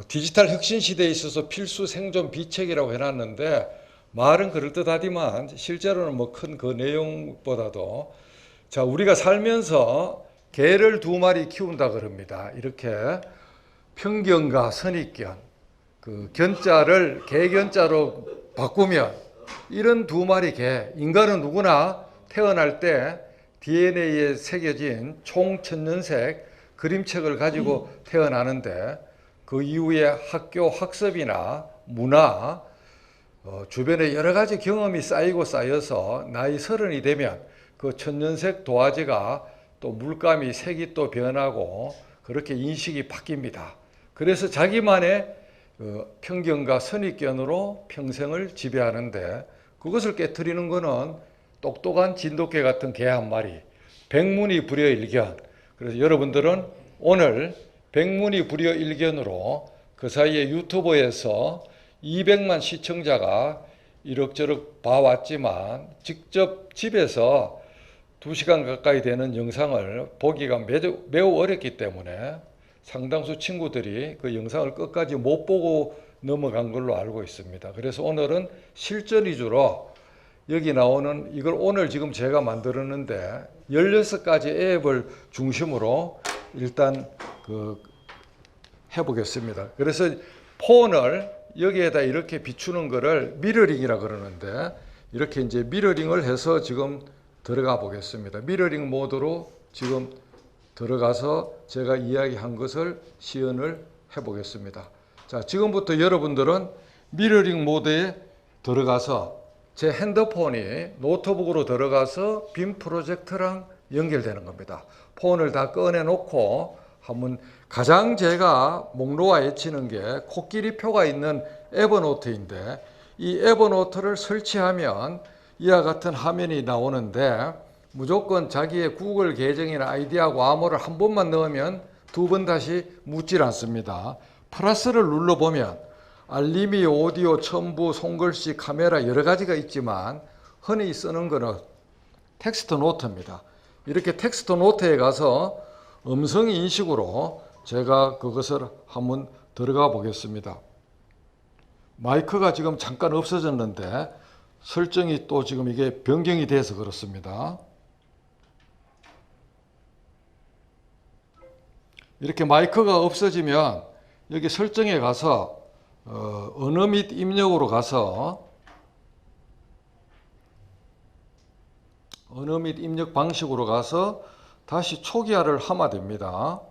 디지털 혁신 시대에 있어서 필수 생존 비책이라고 해놨는데 말은 그럴듯하지만 실제로는 뭐 큰 그 내용보다도 자 우리가 살면서 개를 2마리 키운다 그럽니다. 이렇게 편견과 선입견 그 견자를 개견자로 바꾸면 이런 2마리 개 인간은 누구나 태어날 때 DNA에 새겨진 총 천년색 그림책을 가지고 태어나는데 그 이후에 학교 학습이나 문화 주변에 여러 가지 경험이 쌓이고 쌓여서 나이 30이 되면 그 천년색 도화지가 또 물감이 색이 또 변하고 그렇게 인식이 바뀝니다. 그래서 자기만의 편견과 선입견으로 평생을 지배하는데 그것을 깨트리는 것은 똑똑한 진돗개 같은 개 한 마리, 백문이 불여일견. 그래서 여러분들은 오늘 백문이 불여일견으로 그 사이에 유튜브에서 200만 시청자가 이럭저럭 봐왔지만 직접 집에서 2시간 가까이 되는 영상을 보기가 매우 어렵기 때문에 상당수 친구들이 그 영상을 끝까지 못 보고 넘어간 걸로 알고 있습니다. 그래서 오늘은 실전 위주로 여기 나오는 이걸 오늘 지금 제가 만들었는데 16가지 앱을 중심으로 일단 해보겠습니다. 그래서 폰을 여기에다 이렇게 비추는 거를 미러링이라 그러는데 이렇게 이제 미러링을 해서 지금 들어가 보겠습니다. 미러링 모드로 지금 들어가서 제가 이야기한 것을 시연을 해 보겠습니다. 자, 지금부터 여러분들은 미러링 모드에 들어가서 제 핸드폰이 노트북으로 들어가서 빔 프로젝터랑 연결되는 겁니다. 폰을 다 꺼내 놓고 한번 가장 제가 목놓아 외치는 게 코끼리표가 있는 에버노트인데 이 에버노트를 설치하면 이와 같은 화면이 나오는데 무조건 자기의 구글 계정이나 아이디하고 암호를 한 번만 넣으면 2번 다시 묻질 않습니다. 플러스를 눌러보면 알림이, 오디오, 첨부, 손글씨, 카메라 여러 가지가 있지만 흔히 쓰는 거는 텍스트 노트입니다. 이렇게 텍스트 노트에 가서 음성 인식으로 제가 그것을 한번 들어가 보겠습니다. 마이크가 지금 잠깐 없어졌는데 설정이 또 지금 이게 변경이 돼서 그렇습니다. 이렇게 마이크가 없어지면 여기 설정에 가서 언어 및 입력으로 가서 언어 및 입력 방식으로 가서 다시 초기화를 하면 됩니다.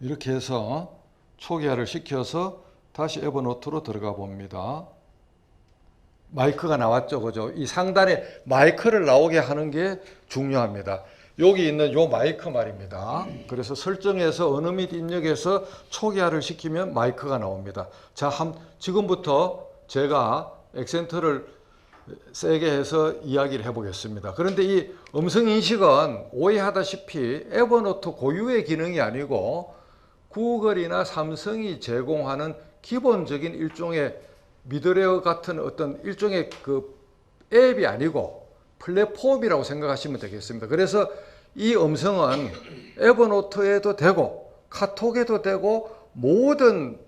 이렇게 해서 초기화를 시켜서 다시 에버노트로 들어가 봅니다. 마이크가 나왔죠, 그죠? 이 상단에 마이크를 나오게 하는 게 중요합니다. 여기 있는 요 마이크 말입니다. 그래서 설정해서 언어 및 입력해서 초기화를 시키면 마이크가 나옵니다. 자, 지금부터 제가 액센트를 세게 해서 이야기를 해보겠습니다. 그런데 이 음성 인식은 오해하다시피 에버노트 고유의 기능이 아니고 구글이나 삼성이 제공하는 기본적인 일종의 미드레어 같은 어떤 일종의 그 앱이 아니고 플랫폼이라고 생각하시면 되겠습니다. 그래서 이 음성은 에버노트에도 되고 카톡에도 되고 모든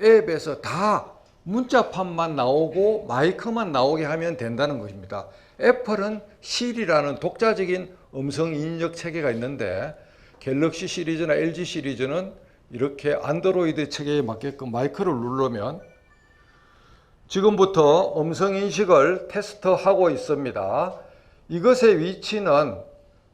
앱에서 다 문자판만 나오고 마이크만 나오게 하면 된다는 것입니다. 애플은 실이라는 독자적인 음성 입력 체계가 있는데 갤럭시 시리즈나 LG 시리즈는 이렇게 안드로이드 체계에 맞게끔 마이크를 누르면 지금부터 음성 인식을 테스트하고 있습니다. 이것의 위치는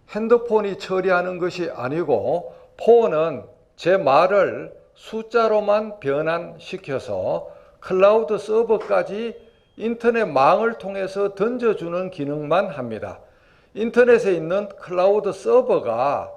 핸드폰이 처리하는 것이 아니고 폰은 제 말을 숫자로만 변환시켜서 클라우드 서버까지 인터넷망을 통해서 던져주는 기능만 합니다. 인터넷에 있는 클라우드 서버가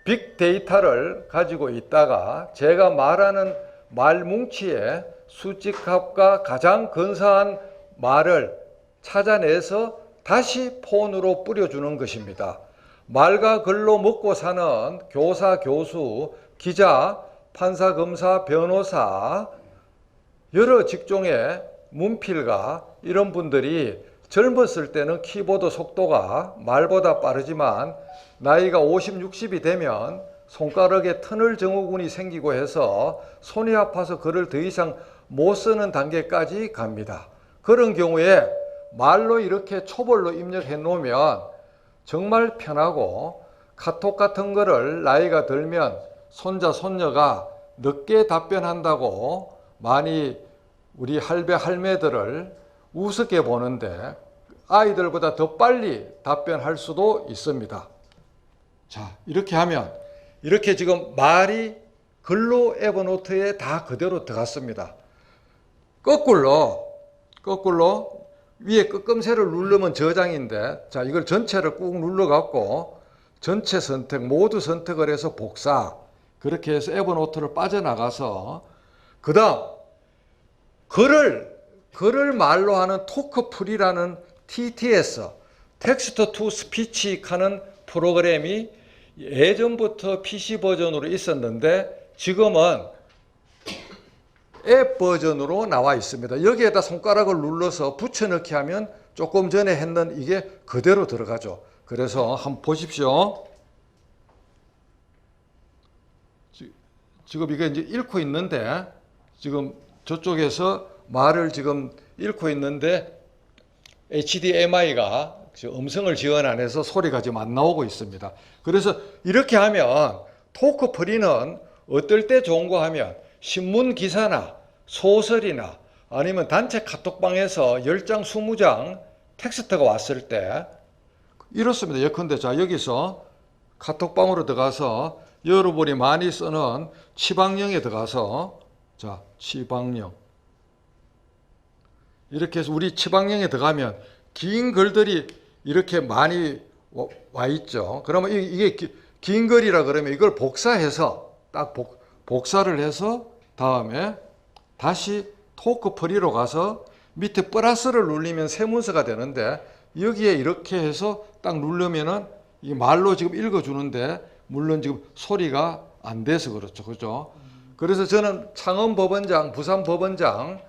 빅데이터를 가지고 있다가 제가 말하는 말 뭉치에 수직합과 가장 근사한 말을 찾아내서 다시 폰으로 뿌려주는 것입니다. 말과 글로 먹고 사는 교사, 교수, 기자, 판사, 검사, 변호사, 여러 직종의 문필가 이런 분들이 젊었을 때는 키보드 속도가 말보다 빠르지만 나이가 50, 60이 되면 손가락에 터널 증후군이 생기고 해서 손이 아파서 글을 더 이상 못 쓰는 단계까지 갑니다. 그런 경우에 말로 이렇게 초벌로 입력해 놓으면 정말 편하고 카톡 같은 거를 나이가 들면 손자, 손녀가 늦게 답변한다고 많이 우리 할배, 할매들을 우습게 보는데 아이들보다 더 빨리 답변할 수도 있습니다. 자, 이렇게 하면 이렇게 지금 말이 글로 에버노트에 다 그대로 들어갔습니다. 거꾸로 위에 끄끔새를 누르면 저장인데, 자, 이걸 전체를 꾹 눌러갖고 전체 선택, 모두 선택을 해서 복사. 그렇게 해서 에버노트를 빠져나가서 그 다음 글을 말로 하는 토크풀이라는 TTS, 텍스트 투 스피치 하는 프로그램이 예전부터 PC 버전으로 있었는데 지금은 앱 버전으로 나와 있습니다. 여기에다 손가락을 눌러서 붙여넣기 하면 조금 전에 했는 이게 그대로 들어가죠. 그래서 한번 보십시오. 지금 이게 이제 읽고 있는데 지금 저쪽에서 말을 지금 읽고 있는데 HDMI가 음성을 지원 안 해서 소리가 지금 안 나오고 있습니다. 그래서 이렇게 하면 토크프리는 어떨 때 좋은가 하면 신문 기사나 소설이나 아니면 단체 카톡방에서 10장, 20장 텍스트가 왔을 때 이렇습니다. 예컨대 자 여기서 카톡방으로 들어가서 여러분이 많이 쓰는 치방령에 들어가서 자 치방령 이렇게 해서 우리 치방령에 들어가면 긴 글들이 이렇게 많이 와 있죠. 그러면 이게 긴 글이라 그러면 이걸 복사해서 딱 복사를 해서 다음에 다시 토크프리로 가서 밑에 플러스를 누르면 새 문서가 되는데 여기에 이렇게 해서 딱 누르면은 이 말로 지금 읽어주는데 물론 지금 소리가 안 돼서 그렇죠. 그죠? 그래서 저는 창원법원장, 부산법원장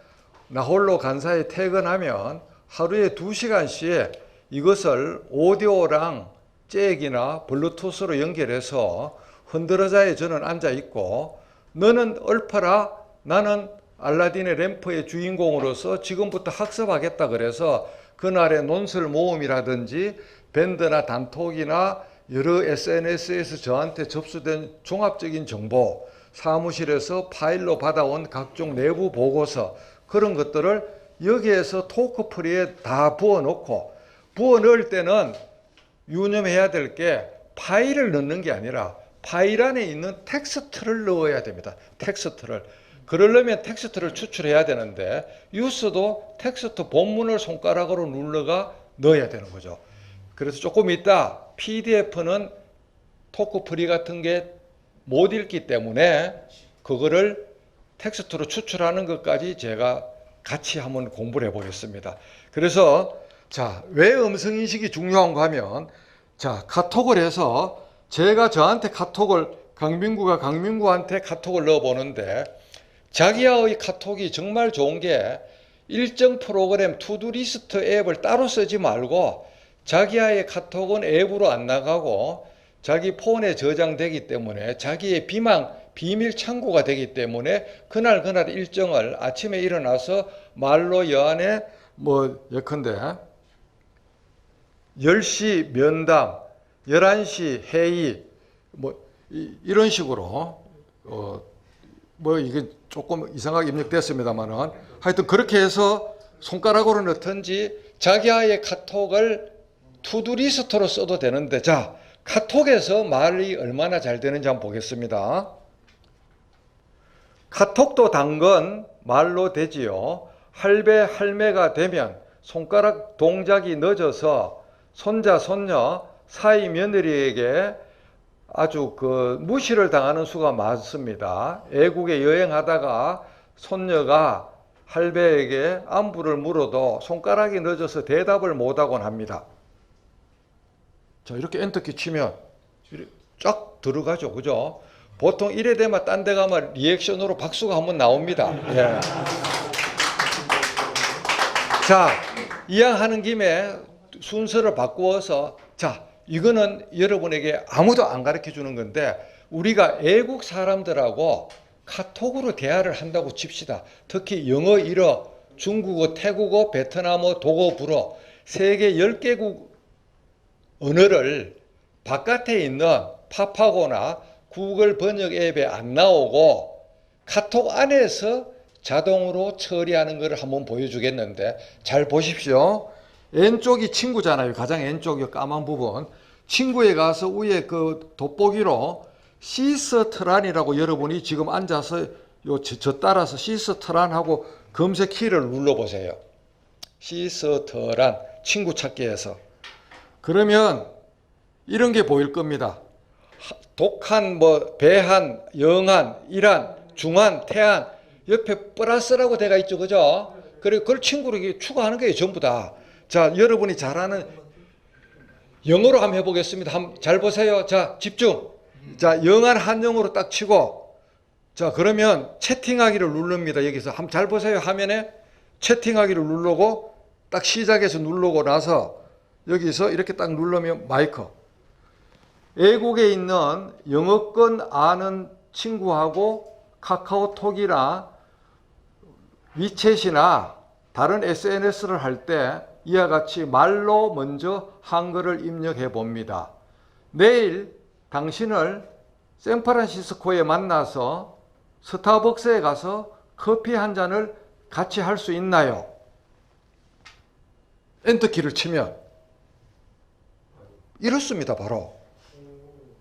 나 홀로 간사에 퇴근하면 하루에 2시간씩 이것을 오디오랑 잭이나 블루투스로 연결해서 흔들어자에 저는 앉아 있고 너는 읊어라 나는 알라딘의 램프의 주인공으로서 지금부터 학습하겠다 그래서 그날의 논술 모음이라든지 밴드나 단톡이나 여러 SNS에서 저한테 접수된 종합적인 정보 사무실에서 파일로 받아온 각종 내부 보고서 그런 것들을 여기에서 토크프리에 다 부어놓고 부어 넣을 때는 유념해야 될 게 파일을 넣는 게 아니라 파일 안에 있는 텍스트를 넣어야 됩니다. 텍스트를. 그러려면 텍스트를 추출해야 되는데 뉴스도 텍스트 본문을 손가락으로 눌러가 넣어야 되는 거죠. 그래서 조금 이따 PDF는 토크프리 같은 게 못 읽기 때문에 그거를 텍스트로 추출하는 것까지 제가 같이 한번 공부를 해보겠습니다. 그래서 자, 왜 음성인식이 중요한가 하면 자, 카톡을 해서 제가 저한테 카톡을 강민구한테 카톡을 넣어보는데 자기와의 카톡이 정말 좋은 게 일정 프로그램 투두리스트 앱을 따로 쓰지 말고 자기와의 카톡은 앱으로 안 나가고 자기 폰에 저장되기 때문에 자기의 비밀 창고가 되기 때문에 그날 일정을 아침에 일어나서 말로 여안에 뭐 예컨대 10시 면담, 11시 회의 뭐 이런 식으로 뭐 이게 조금 이상하게 입력됐습니다만은 하여튼 그렇게 해서 손가락으로 넣든지 자기와의 카톡을 투두리스트로 써도 되는데 자 카톡에서 말이 얼마나 잘 되는지 한번 보겠습니다. 카톡도 당근 말로 되지요. 할배 할매가 되면 손가락 동작이 늦어서 손자 손녀 사위 며느리에게 아주 무시를 당하는 수가 많습니다. 애국에 여행하다가 손녀가 할배에게 안부를 물어도 손가락이 늦어서 대답을 못하곤 합니다. 자, 이렇게 엔터키 치면 쫙 들어가죠. 그죠? 보통 이래 되면 딴 데 가면 리액션으로 박수가 한번 나옵니다. 예. 자, 이왕하는 김에 순서를 바꾸어서 자, 이거는 여러분에게 아무도 안 가르쳐 주는 건데 우리가 외국 사람들하고 카톡으로 대화를 한다고 칩시다. 특히 영어, 일어, 중국어, 태국어, 베트남어, 독어, 불어 세계 10개국 언어를 바깥에 있는 팝하고나 구글 번역 앱에 안 나오고 카톡 안에서 자동으로 처리하는 것을 한번 보여주겠는데 잘 보십시오. 왼쪽이 친구잖아요. 가장 왼쪽이 까만 부분. 친구에 가서 위에 그 돋보기로 시스트란이라고 여러분이 지금 앉아서 저 따라서 시스트란하고 검색 키를 눌러보세요. 시스트란 친구 찾기에서. 그러면 이런 게 보일 겁니다. 독한, 뭐 배한, 영한, 일한, 중한, 태한 옆에 플러스라고 돼가 있죠, 그죠? 그리고 그걸 친구로 추가하는 거예요, 전부 다. 자, 여러분이 잘하는 영어로 한번 해보겠습니다. 잘 보세요. 자, 집중. 자, 영한 한영어로 딱 치고, 자, 그러면 채팅하기를 누릅니다. 여기서 한번 잘 보세요. 화면에 채팅하기를 누르고 딱 시작해서 누르고 나서 여기서 이렇게 딱 누르면 마이크. 외국에 있는 영어권 아는 친구하고 카카오톡이나 위챗이나 다른 SNS를 할 때 이와 같이 말로 먼저 한글을 입력해 봅니다. 내일 당신을 샌프란시스코에 만나서 스타벅스에 가서 커피 한 잔을 같이 할 수 있나요? 엔터키를 치면 이렇습니다, 바로.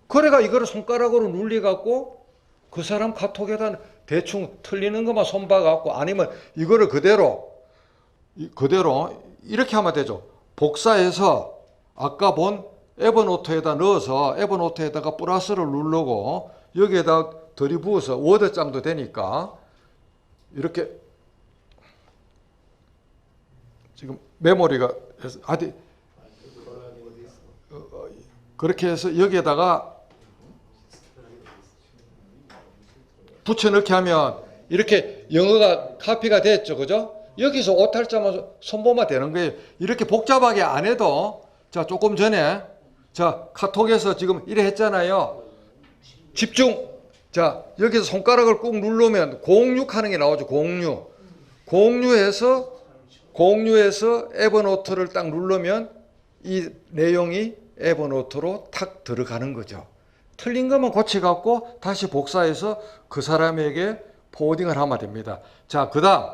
그래가 이거를 손가락으로 눌려갖고 그 사람 카톡에다 대충 틀리는 것만 손봐갖고 아니면 이거를 그대로 이렇게 하면 되죠. 복사해서 아까 본 에버노트에다 넣어서 에버노트에다가 플러스를 누르고 여기에다 들이부어서 워드장도 되니까 이렇게 지금 메모리가 그렇게 해서 여기에다가 붙여넣기 하면 이렇게 영어가 카피가 됐죠, 그죠? 여기서 오탈자만 손보면 되는 거예요. 이렇게 복잡하게 안 해도 자, 조금 전에 자, 카톡에서 지금 이래 했잖아요. 집중. 자, 여기서 손가락을 꾹 누르면 06 하는 게 나오죠. 06. 06에서 에버노트를 딱 누르면 이 내용이 에버노트로 탁 들어가는 거죠. 틀린 것만 고쳐갖고 다시 복사해서 그 사람에게 포워딩을 하면 됩니다. 자, 그 다음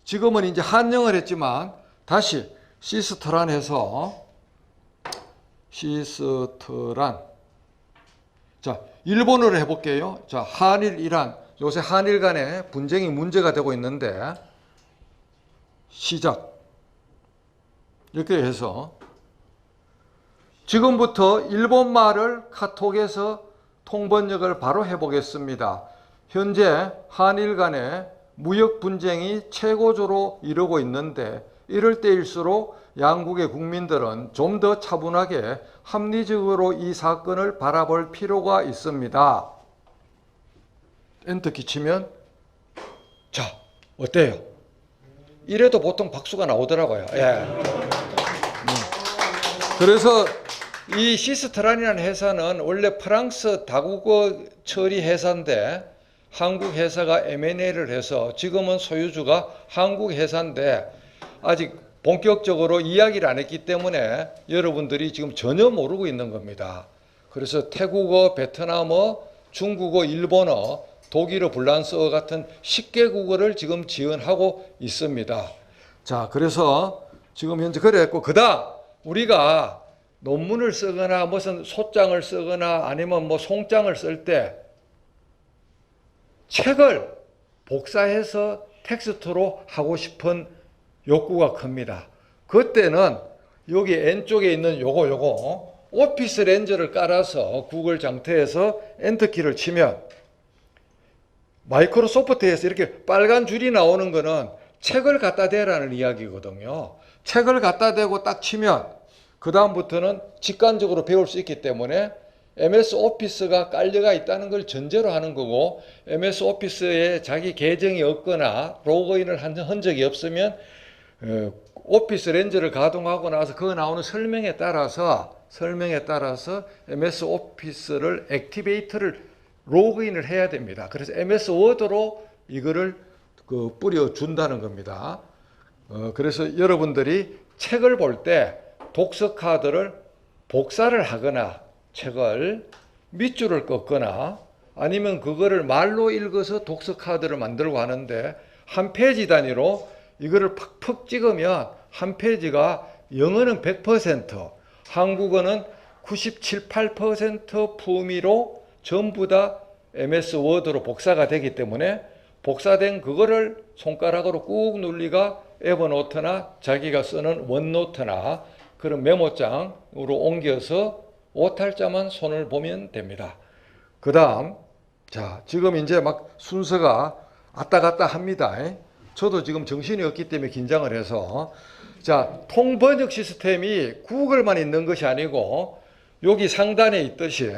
지금은 이제 한영어를 했지만 다시 시스트란 해서 시스트란. 자, 일본어로 해볼게요. 자, 한일, 이란. 요새 한일 간에 분쟁이 문제가 되고 있는데 시작. 이렇게 해서 지금부터 일본말을 카톡에서 통번역을 바로 해보겠습니다. 현재 한일 간에 무역 분쟁이 최고조로 이르고 있는데 이럴 때일수록 양국의 국민들은 좀 더 차분하게 합리적으로 이 사건을 바라볼 필요가 있습니다. 엔터키 치면 자, 어때요? 이래도 보통 박수가 나오더라고요. 예. 그래서 이 시스트란이라는 회사는 원래 프랑스 다국어 처리 회사인데 한국 회사가 M&A를 해서 지금은 소유주가 한국 회사인데 아직 본격적으로 이야기를 안 했기 때문에 여러분들이 지금 전혀 모르고 있는 겁니다. 그래서 태국어, 베트남어, 중국어, 일본어, 독일어, 불란스어 같은 10개국어를 지금 지원하고 있습니다. 자, 그래서 지금 현재 그랬고 그다음 우리가 논문을 쓰거나 무슨 소장을 쓰거나 아니면 뭐 송장을 쓸 때 책을 복사해서 텍스트로 하고 싶은 욕구가 큽니다. 그때는 여기 왼쪽에 있는 요거 오피스 렌즈를 깔아서 구글 장터에서 엔터키를 치면 마이크로소프트에서 이렇게 빨간 줄이 나오는 거는 책을 갖다 대라는 이야기거든요. 책을 갖다 대고 딱 치면 그 다음부터는 직관적으로 배울 수 있기 때문에 MS 오피스가 깔려가 있다는 걸 전제로 하는 거고 MS 오피스에 자기 계정이 없거나 로그인을 한 흔적이 없으면 오피스 렌즈를 가동하고 나서 그 나오는 설명에 따라서 MS 오피스를 액티베이터를 로그인을 해야 됩니다. 그래서 MS 워드로 이거를 뿌려준다는 겁니다. 그래서 여러분들이 책을 볼 때 독서 카드를 복사를 하거나 책을 밑줄을 꺾거나 아니면 그거를 말로 읽어서 독서 카드를 만들고 하는데 한 페이지 단위로 이거를 팍팍 찍으면 한 페이지가 영어는 100%, 한국어는 97, 8% 품위로 전부 다 MS 워드로 복사가 되기 때문에 복사된 그거를 손가락으로 꾹 눌리가 에버노트나 자기가 쓰는 원노트나 그런 메모장으로 옮겨서 오탈자만 손을 보면 됩니다. 그 다음, 자, 지금 이제 막 순서가 왔다 갔다 합니다. 저도 지금 정신이 없기 때문에 긴장을 해서. 자, 통번역 시스템이 구글만 있는 것이 아니고 여기 상단에 있듯이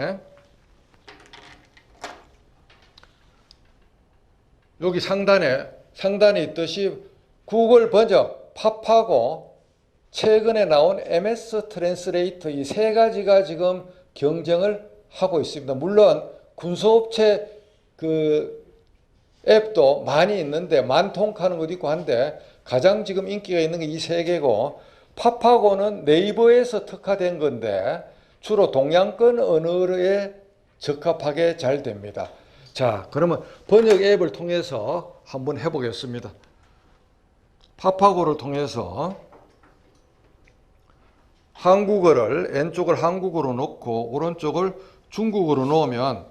여기 상단에 있듯이 구글 번역, 팝하고 최근에 나온 MS 트랜스레이터 이 세 가지가 지금 경쟁을 하고 있습니다. 물론 군소업체 앱도 많이 있는데 만통하는 것도 있고 한데 가장 지금 인기가 있는 게 이 세 개고 팝하고는 네이버에서 특화된 건데 주로 동양권 언어에 적합하게 잘 됩니다. 자, 그러면 번역 앱을 통해서 한번 해보겠습니다. 팝하고를 통해서 한국어를 왼쪽을 한국어로 놓고 오른쪽을 중국어로 놓으면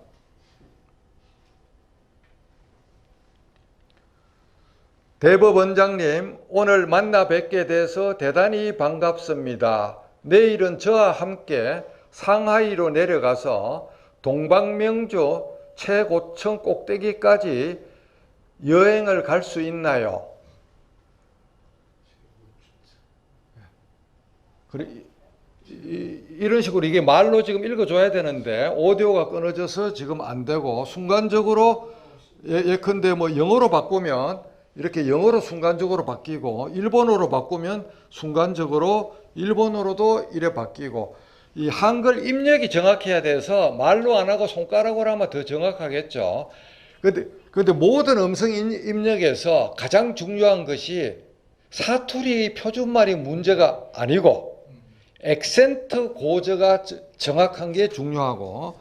대법원장님, 오늘 만나 뵙게 돼서 대단히 반갑습니다. 내일은 저와 함께 상하이로 내려가서 동방명주 최고층 꼭대기까지 여행을 갈 수 있나요? 이런 식으로 이게 말로 지금 읽어줘야 되는데 오디오가 끊어져서 지금 안 되고 순간적으로 예컨대 뭐 영어로 바꾸면 이렇게 영어로 순간적으로 바뀌고 일본어로 바꾸면 순간적으로 일본어로도 이래 바뀌고 이 한글 입력이 정확해야 돼서 말로 안 하고 손가락으로 하면 더 정확하겠죠. 근데 모든 음성 입력에서 가장 중요한 것이 사투리 표준말이 문제가 아니고 액센트 고저가 정확한 게 중요하고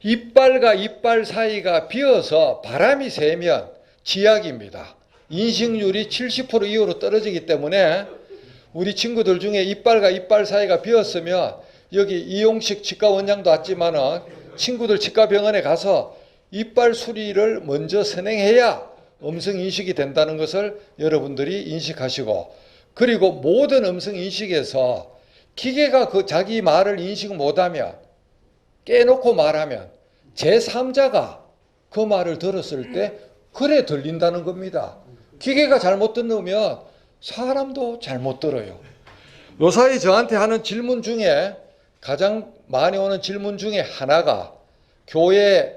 이빨과 이빨 사이가 비어서 바람이 새면 지약입니다. 인식률이 70% 이후로 떨어지기 때문에 우리 친구들 중에 이빨과 이빨 사이가 비었으면 여기 이용식 치과 원장도 왔지만은 친구들 치과병원에 가서 이빨 수리를 먼저 선행해야 음성 인식이 된다는 것을 여러분들이 인식하시고 그리고 모든 음성 인식에서 기계가 자기 말을 인식 못하면 깨놓고 말하면 제3자가 그 말을 들었을 때 그래 들린다는 겁니다. 기계가 잘못 듣으면 사람도 잘못 들어요. 요사이 저한테 하는 질문 중에 가장 많이 오는 질문 중에 하나가 교회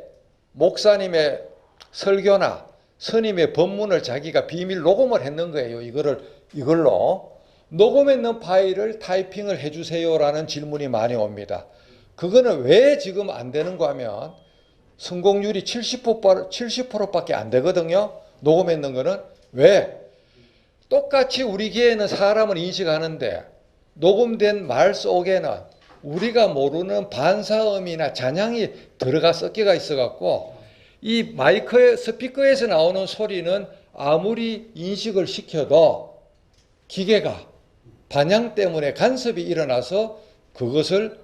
목사님의 설교나 스님의 법문을 자기가 비밀 녹음을 했는 거예요. 이걸로 녹음했는 파일을 타이핑을 해주세요라는 질문이 많이 옵니다. 그거는 왜 지금 안 되는가 하면 성공률이 70%밖에 안 되거든요. 녹음했는 거는. 왜? 똑같이 우리 귀에는 사람을 인식하는데 녹음된 말 속에는 우리가 모르는 반사음이나 잔향이 들어가 섞여가 있어갖고 이 스피커에서 나오는 소리는 아무리 인식을 시켜도 기계가 반향 때문에 간섭이 일어나서 그것을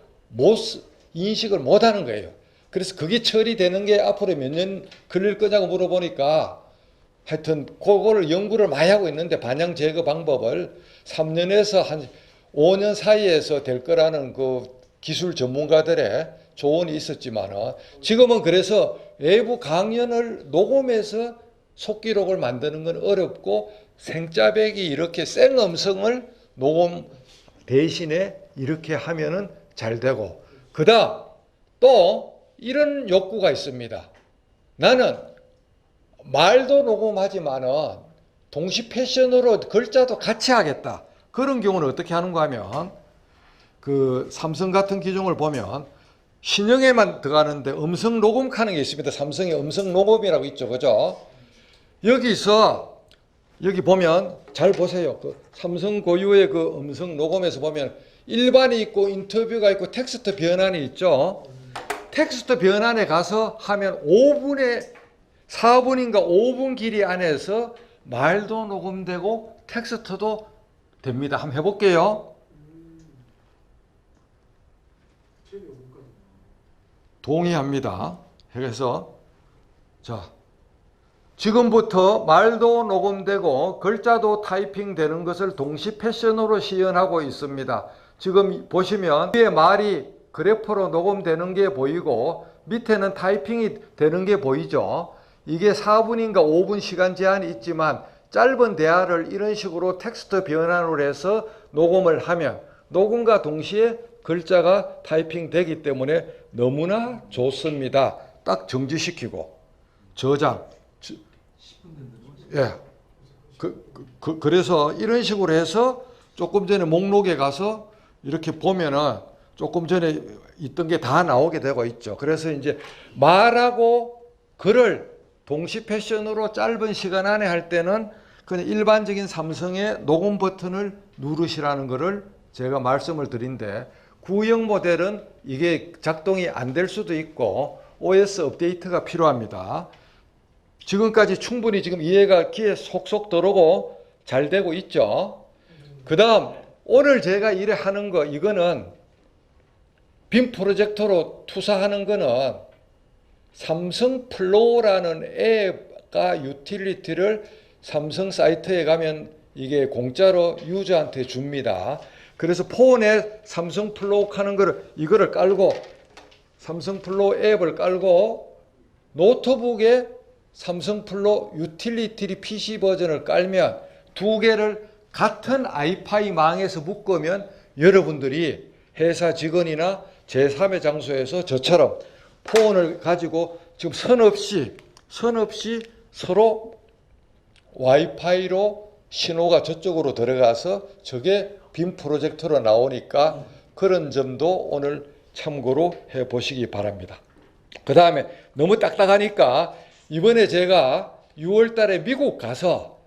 인식을 못하는 거예요. 그래서 그게 처리되는 게 앞으로 몇 년 걸릴 거냐고 물어보니까 하여튼 그거를 연구를 많이 하고 있는데 반향 제거 방법을 3년에서 한 5년 사이에서 될 거라는 그 기술 전문가들의 조언이 있었지만 지금은 그래서 외부 강연을 녹음해서 속기록을 만드는 건 어렵고 생짜배기 이렇게 생음성을 녹음 대신에 이렇게 하면은 잘 되고 그다음 또 이런 욕구가 있습니다. 나는 말도 녹음하지만은 동시 패션으로 글자도 같이 하겠다. 그런 경우는 어떻게 하는가 하면 그 삼성 같은 기종을 보면 신형에만 들어가는데 음성 녹음하는 게 있습니다. 삼성의 음성 녹음이라고 있죠. 그죠? 여기서 여기 보면 잘 보세요. 그 삼성 고유의 그 음성 녹음에서 보면 일반이 있고 인터뷰가 있고 텍스트 변환이 있죠. 텍스트 변환에 가서 하면 4분인가 5분 길이 안에서 말도 녹음되고 텍스트도 됩니다. 한번 해볼게요. 동의합니다. 그래서 자, 지금부터 말도 녹음되고 글자도 타이핑되는 것을 동시 패션으로 시연하고 있습니다. 지금 보시면 위에 말이 그래프로 녹음되는 게 보이고 밑에는 타이핑이 되는 게 보이죠. 이게 4분인가 5분 시간 제한이 있지만 짧은 대화를 이런 식으로 텍스트 변환을 해서 녹음을 하면 녹음과 동시에 글자가 타이핑 되기 때문에 너무나 좋습니다. 딱 정지시키고 저장. 예. 그래서 이런 식으로 해서 조금 전에 목록에 가서 이렇게 보면은 조금 전에 있던 게 다 나오게 되고 있죠. 그래서 이제 말하고 글을 동시 패션으로 짧은 시간 안에 할 때는 그냥 일반적인 삼성의 녹음 버튼을 누르시라는 것을 제가 말씀을 드린데 구형 모델은 이게 작동이 안 될 수도 있고 OS 업데이트가 필요합니다. 지금까지 충분히 지금 이해가 귀에 속속 들어오고 잘 되고 있죠. 그 다음 오늘 제가 이래 하는 거 이거는 빔 프로젝터로 투사하는 거는 삼성 플로우라는 앱과 유틸리티를 삼성 사이트에 가면 이게 공짜로 유저한테 줍니다. 그래서 폰에 삼성 플로우 하는 거를 이거를 깔고 삼성 플로우 앱을 깔고 노트북에 삼성 플로우 유틸리티 PC 버전을 깔면 두 개를 같은 아이파이 망에서 묶으면 여러분들이 회사 직원이나 제3의 장소에서 저처럼 폰을 가지고 지금 선 없이 서로 와이파이로 신호가 저쪽으로 들어가서 저게 빔 프로젝터로 나오니까 그런 점도 오늘 참고로 해 보시기 바랍니다. 그 다음에 너무 딱딱하니까 이번에 제가 6월 달에 미국 가서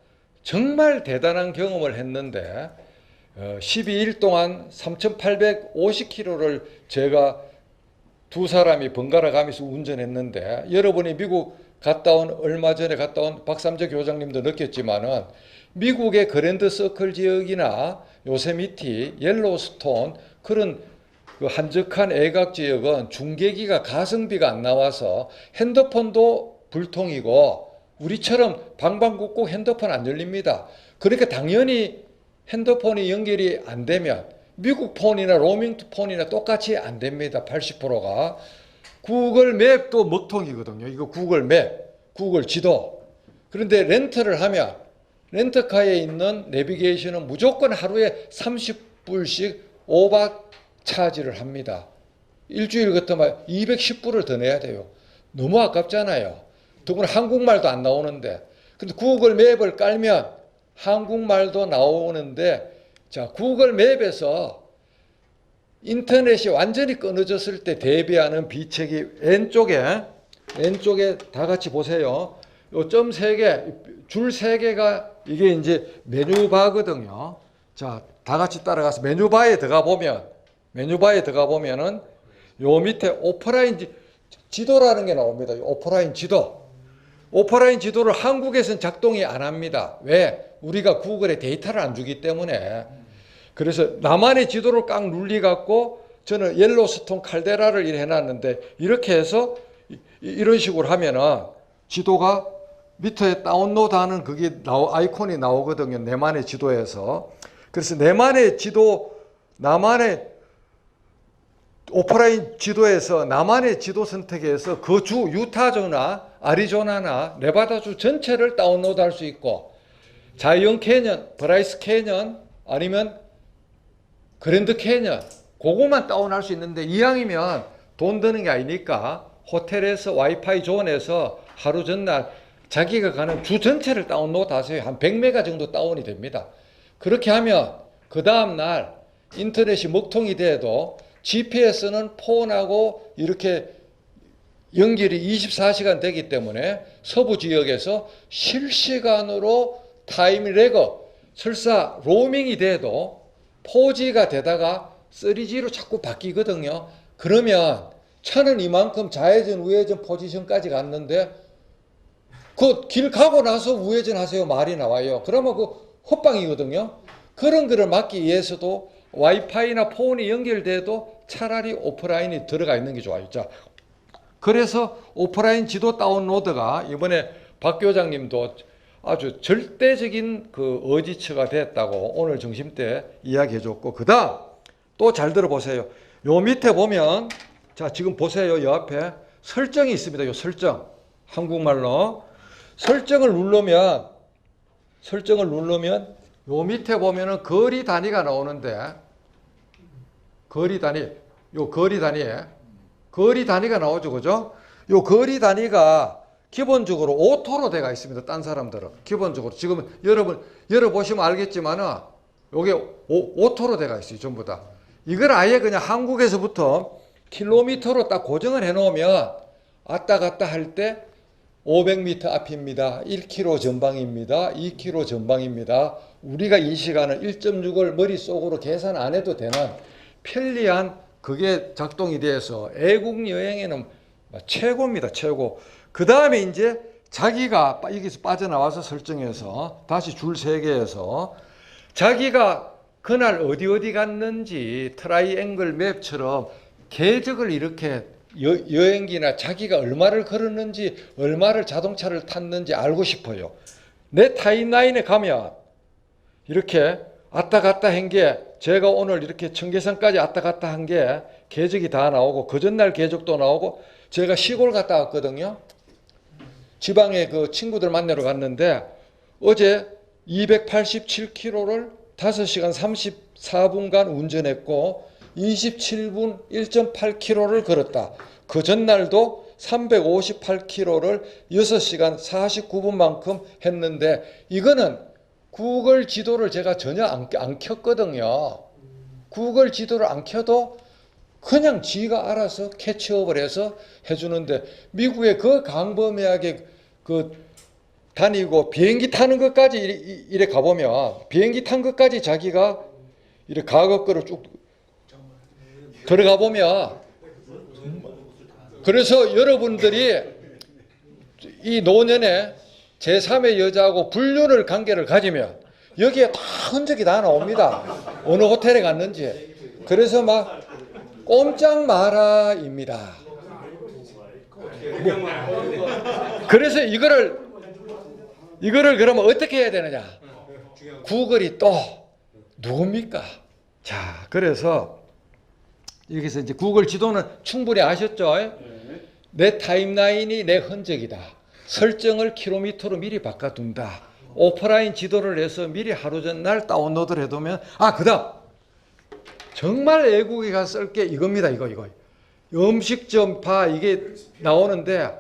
정말 대단한 경험을 했는데 12일 동안 3,850km를 제가 두 사람이 번갈아 가면서 운전했는데 여러분이 미국 얼마 전에 갔다 온 박삼재 교장님도 느꼈지만은 미국의 그랜드 서클 지역이나 요세미티, 옐로우스톤 그런 그 한적한 애각 지역은 중계기가 가성비가 안 나와서 핸드폰도 불통이고 우리처럼 방방곡곡 핸드폰 안 열립니다. 그러니까 당연히 핸드폰이 연결이 안 되면 미국 폰이나 로밍 폰이나 똑같이 안 됩니다. 80%가. 구글 맵도 먹통이거든요. 이거 구글 맵, 구글 지도. 그런데 렌트를 하면 렌트카에 있는 내비게이션은 무조건 하루에 30불씩 오박 차지를 합니다. 일주일 같으면 210불을 더 내야 돼요. 너무 아깝잖아요. 더구나 한국말도 안 나오는데. 근데 구글 맵을 깔면 한국말도 나오는데 자, 구글 맵에서 인터넷이 완전히 끊어졌을 때 대비하는 비책이 왼쪽에 다 같이 보세요. 요 점 3개, 줄 3개가 이게 이제 메뉴바거든요. 자, 다 같이 따라가서 메뉴바에 들어가 보면은 요 밑에 오프라인 지도라는 게 나옵니다. 오프라인 지도. 오프라인 지도를 한국에서는 작동이 안 합니다. 왜? 우리가 구글에 데이터를 안 주기 때문에. 그래서 나만의 지도를 깡 눌리갖고 저는 옐로스톤 칼데라를 해놨는데 이렇게 해서 이런 식으로 하면은 지도가 밑에 다운로드하는 그게 아이콘이 나오거든요. 내만의 지도에서. 그래서 내만의 지도, 나만의 오프라인 지도에서 나만의 지도 선택해서 그 주 유타주나 아리조나나 네바다주 전체를 다운로드할 수 있고 자이언 캐년, 브라이스 캐년 아니면 그랜드 캐년 그거만 다운할 수 있는데 이왕이면 돈 드는 게 아니니까 호텔에서 와이파이 존에서 하루 전날 자기가 가는 주 전체를 다운로드 하세요. 한 100메가 정도 다운이 됩니다. 그렇게 하면 그 다음날 인터넷이 먹통이 돼도 GPS는 폰하고 이렇게 연결이 24시간 되기 때문에 서부 지역에서 실시간으로 타임레거, 설사 로밍이 돼도 4G가 되다가 3G로 자꾸 바뀌거든요. 그러면 차는 이만큼 좌회전, 우회전 포지션까지 갔는데 그 길 가고 나서 우회전 하세요 말이 나와요. 그러면 그 헛방이거든요. 그런 거를 막기 위해서도 와이파이나 폰이 연결돼도 차라리 오프라인이 들어가 있는 게 좋아요. 자, 그래서 오프라인 지도 다운로드가 이번에 박 교장님도 아주 절대적인 그 어지처가 됐다고 오늘 점심 때 이야기해 줬고, 그 다음 또 잘 들어보세요. 요 밑에 보면, 자, 지금 보세요. 요 앞에 설정이 있습니다. 요 설정. 한국말로. 설정을 누르면 요 밑에 보면은 거리 단위가 나오는데, 거리 단위가 나오죠. 그죠? 요 거리 단위가 기본적으로 오토로 되어 있습니다. 딴 사람들은. 기본적으로. 지금 여러분, 열어보시면 알겠지만은 요게 오토로 되어 있어요. 전부 다. 이걸 아예 그냥 한국에서부터 킬로미터로 딱 고정을 해 놓으면 왔다 갔다 할 때 500m 앞입니다. 1km 전방입니다. 2km 전방입니다. 우리가 이 시간을 1.6을 머릿속으로 계산 안 해도 되는 편리한 그게 작동이 돼서 애국 여행에는 최고입니다. 최고. 그 다음에 이제 자기가 여기서 빠져나와서 설정해서 다시 줄 3개에서 자기가 그날 어디 갔는지 트라이앵글 맵처럼 궤적을 이렇게 여행기나 자기가 얼마를 걸었는지 얼마를 자동차를 탔는지 알고 싶어요. 내 타임라인에 가면 이렇게 왔다 갔다 한 게 제가 오늘 이렇게 청계산까지 왔다 갔다 한 게 궤적이 다 나오고 그 전날 궤적도 나오고 제가 시골 갔다 왔거든요. 지방에 그 친구들 만나러 갔는데 어제 287km를 5시간 34분간 운전했고 27분 1.8km를 걸었다. 그 전날도 358km를 6시간 49분만큼 했는데 이거는 구글 지도를 제가 전혀 안 켰거든요. 구글 지도를 안 켜도 그냥 지가 알아서 캐치업을 해서 해주는데 미국의 그 광범위하게 그 다니고 비행기 타는 것까지 이래 가보면 비행기 탄 것까지 자기가 이래 과거 거를 쭉 들어가 보면 그래서 여러분들이 이 노년에 제3의 여자하고 불륜을 관계를 가지면 여기에 다 흔적이 다 나옵니다. 어느 호텔에 갔는지. 그래서 막 꼼짝 마라입니다. 그래서 이거를 그러면 어떻게 해야 되느냐? 구글이 또 누굽니까? 자, 그래서 여기서 이제 구글 지도는 충분히 아셨죠? 내 타임라인이 내 흔적이다. 설정을 킬로미터로 미리 바꿔둔다. 오프라인 지도를 해서 미리 하루 전날 다운로드를 해두면 그 다음 정말 애국에 가서 쓸 게 이겁니다. 이거 음식점 봐 이게 나오는데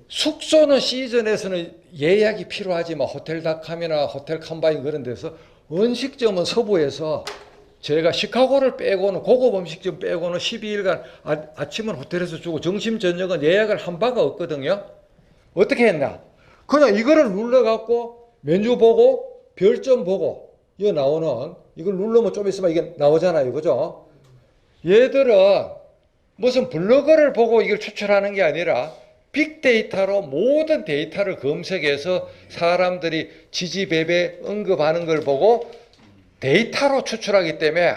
숙소는 시즌에서는 예약이 필요하지만 호텔닷컴이나 호텔 컴바인 그런 데서 음식점은 서부에서 제가 시카고를 빼고는 고급 음식점 빼고는 12일간 아침은 호텔에서 주고 점심 저녁은 예약을 한 바가 없거든요. 어떻게 했나? 그냥 이거를 눌러갖고 메뉴 보고 별점 보고 이거 나오는 이걸 누르면 좀 있으면 이게 나오잖아요. 그죠? 얘들은 무슨 블로거를 보고 이걸 추출하는 게 아니라 빅데이터로 모든 데이터를 검색해서 사람들이 지지배배 언급하는 걸 보고 데이터로 추출하기 때문에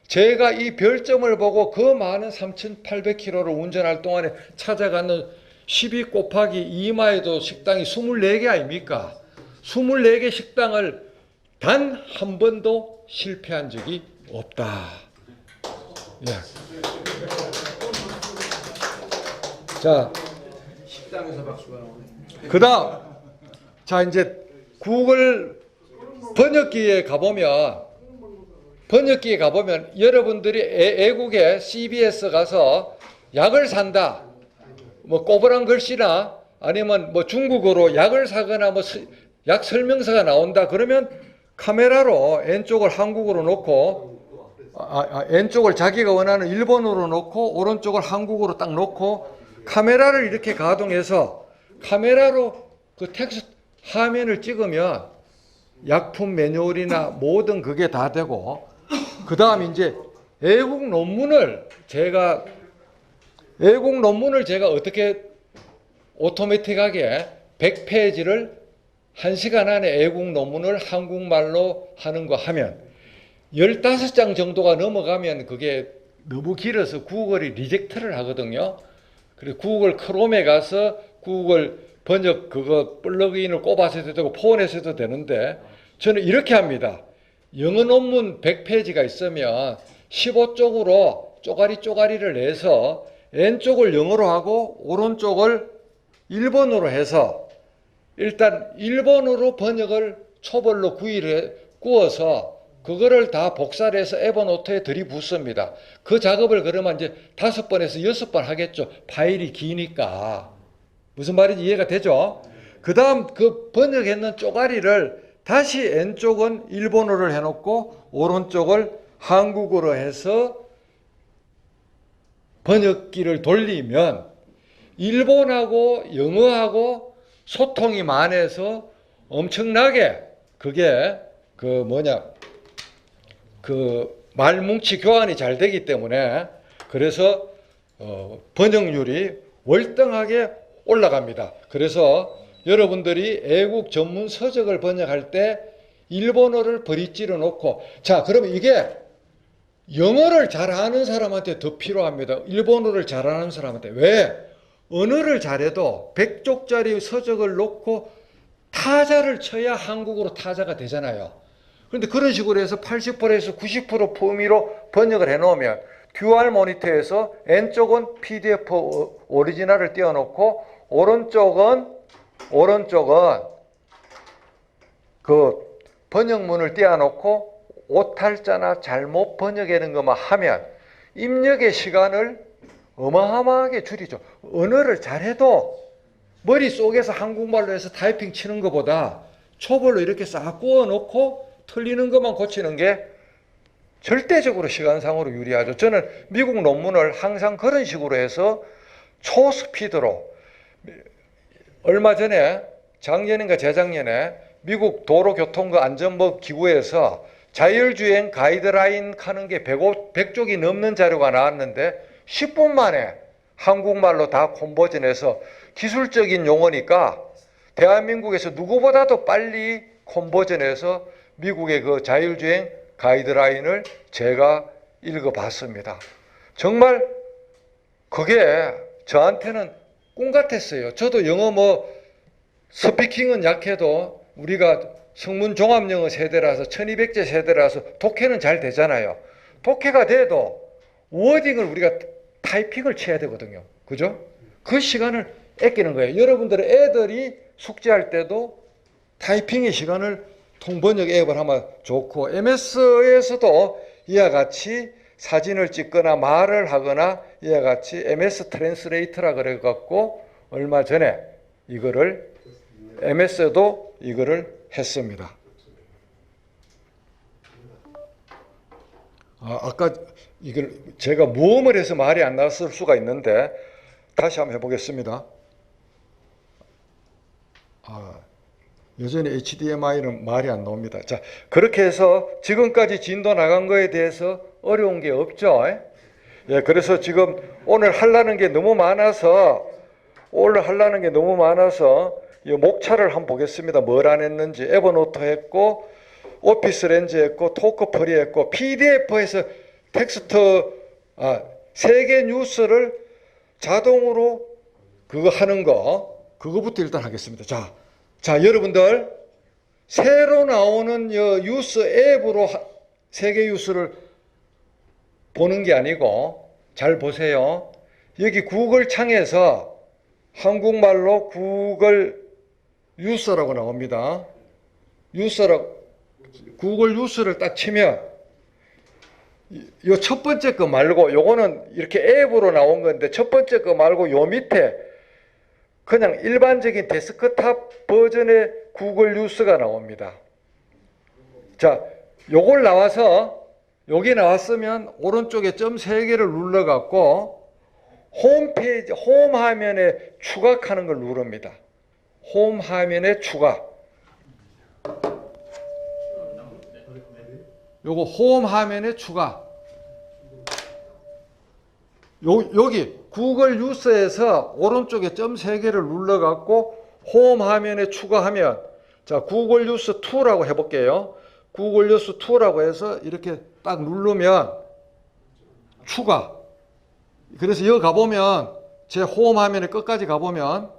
제가 이 별점을 보고 그 많은 3,800km를 운전할 동안에 찾아가는 12 곱하기 2마에도 식당이 24개 아닙니까? 24개 식당을 단 한 번도 실패한 적이 없다. 예. 자, 식당에서 박수가 나오네. 그 다음, 자, 이제 구글 번역기에 가보면 여러분들이 애국에 CBS 가서 약을 산다. 뭐 꼬부랑 글씨나 아니면 뭐 중국어로 약을 사거나 뭐 약 설명서가 나온다. 그러면 카메라로 N쪽을 한국어로 놓고 N쪽을 자기가 원하는 일본어로 놓고 오른쪽을 한국어로 딱 놓고 카메라를 이렇게 가동해서 카메라로 그 텍스트 화면을 찍으면 약품 매뉴얼이나 모든 그게 다 되고, 그 다음 이제 애국 논문을 제가 어떻게 오토매틱하게 100페이지를 1시간 안에 애국 논문을 한국말로 하는 거 하면 15장 정도가 넘어가면 그게 너무 길어서 구글이 리젝트를 하거든요. 그래서 구글 크롬에 가서 구글 번역 그거 플러그인을 꼽아서 해도 되고 폰에서 해도 되는데, 저는 이렇게 합니다. 영어 논문 100페이지가 있으면 15쪽으로 쪼가리를 내서 왼쪽을 영어로 하고 오른쪽을 일본어로 해서 일단 일본어로 번역을 초벌로 구워서 그거를 다 복사를 해서 에버노트에 들이붓습니다. 그 작업을 그러면 이제 5번에서 6번 하겠죠. 파일이 기니까. 무슨 말인지 이해가 되죠? 그 다음 그 번역했는 쪼가리를 다시 왼쪽은 일본어를 해놓고 오른쪽을 한국어로 해서 번역기를 돌리면 일본하고 영어하고 소통이 많아서 엄청나게 그게 말뭉치 교환이 잘 되기 때문에 그래서 번역률이 월등하게 올라갑니다. 그래서 여러분들이 애국 전문 서적을 번역할 때 일본어를 버리지를 놓고, 자, 그러면 이게 영어를 잘하는 사람한테 더 필요합니다. 일본어를 잘하는 사람한테. 왜? 언어를 잘해도 100쪽짜리 서적을 놓고 타자를 쳐야 한국어로 타자가 되잖아요. 그런데 그런 식으로 해서 80%에서 90% 범위로 번역을 해놓으면 듀얼 모니터에서 N쪽은 PDF 오리지널을 띄워놓고 오른쪽은 그 번역문을 띄워놓고 오탈자나 잘못 번역하는 것만 하면 입력의 시간을 어마어마하게 줄이죠. 언어를 잘해도 머릿속에서 한국말로 해서 타이핑 치는 것보다 초벌로 이렇게 싹 구워놓고 틀리는 것만 고치는 게 절대적으로 시간상으로 유리하죠. 저는 미국 논문을 항상 그런 식으로 해서 초스피드로, 얼마 전에 작년인가 재작년에 미국 도로교통부 안전법 기구에서 자율주행 가이드라인 하는 게 100쪽이 넘는 자료가 나왔는데 10분 만에 한국말로 다 콤버전해서 기술적인 용어니까 대한민국에서 누구보다도 빨리 콤버전해서 미국의 그 자율주행 가이드라인을 제가 읽어봤습니다. 정말 그게 저한테는 꿈 같았어요. 저도 영어 스피킹은 약해도 우리가 성문 종합영어 세대라서 1200제 세대라서 독해는 잘 되잖아요. 독해가 돼도 워딩을 우리가 타이핑을 쳐야 되거든요. 그죠? 그 시간을 아끼는 거예요. 여러분들의 애들이 숙제할 때도 타이핑의 시간을 통번역 앱을 하면 좋고, MS에서도 이와 같이 사진을 찍거나 말을 하거나 이와 같이 MS 트랜스레이터라 그래갖고 얼마 전에 이거를 MS에도 이거를 했습니다. 아까 이걸 제가 모험을 해서 말이 안 나왔을 수가 있는데 다시 한번 해보겠습니다. 여전히 HDMI는 말이 안 나옵니다. 자, 그렇게 해서 지금까지 진도 나간 거에 대해서 어려운 게 없죠. 예, 그래서 지금 오늘 하려는 게 너무 많아서 이 목차를 한번 보겠습니다. 뭘 안 했는지. 에버노트 했고, 오피스 렌즈 했고, 토크프리 했고, PDF에서 텍스트, 세계 뉴스를 자동으로 그거 하는 거, 그거부터 일단 하겠습니다. 자, 여러분들, 새로 나오는 뉴스 앱으로 세계 뉴스를 보는 게 아니고, 잘 보세요. 여기 구글 창에서 한국말로 구글 뉴스라고 나옵니다. 구글 뉴스를 딱 치면 요 첫 번째 거 말고, 요거는 이렇게 앱으로 나온 건데 첫 번째 거 말고 요 밑에 그냥 일반적인 데스크탑 버전의 구글 뉴스가 나옵니다. 자, 요걸 나와서 여기 나왔으면 오른쪽에 점 3개를 눌러갖고 홈페이지, 홈 화면에 추가하는 걸 누릅니다. 홈 화면에 추가. 요거 홈 화면에 추가. 여기 구글 뉴스에서 오른쪽에 점 3개를 눌러갖고 홈 화면에 추가하면, 자, 구글 뉴스 2라고 해볼게요. 구글 뉴스 2라고 해서 이렇게 딱 누르면 추가. 그래서 여기 가보면 제 홈 화면에 끝까지 가보면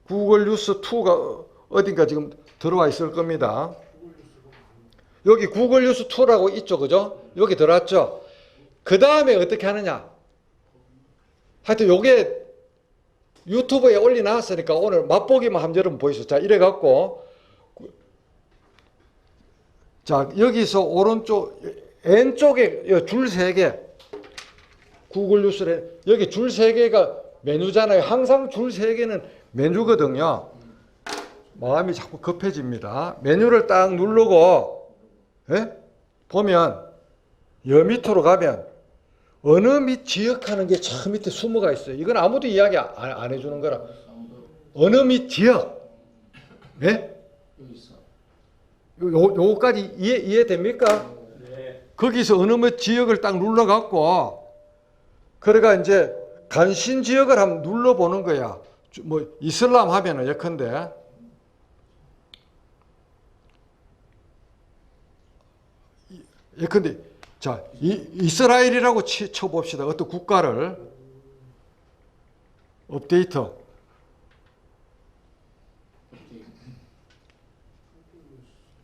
구글 뉴스 2가 어딘가 지금 들어와 있을 겁니다. 여기 구글 뉴스 2라고 있죠, 그죠? 여기 들어왔죠. 그 다음에 어떻게 하느냐? 하여튼 요게 유튜브에 올려놨으니까 오늘 맛보기만 한번 여러분 보이시죠? 자, 이래갖고, 자, 여기서 오른쪽, 왼쪽에 줄 3개, 구글 뉴스에, 여기 줄 3개가 메뉴잖아요. 항상 줄 3개는 메뉴거든요. 마음이 자꾸 급해집니다. 메뉴를 딱 누르고, 예? 보면, 여 밑으로 가면, 어느 밑 지역하는 게 저 밑에 숨어가 있어요. 이건 아무도 이야기 안 해주는 거라. 어느 밑 지역. 네? 요거까지 이해됩니까? 네. 거기서 어느 밑 지역을 딱 눌러갖고, 그래가 이제 간신 지역을 한번 눌러보는 거야. 뭐, 이슬람 하면은 예컨대. 예컨대. 자, 이스라엘이라고 쳐봅시다. 어떤 국가를. 업데이트.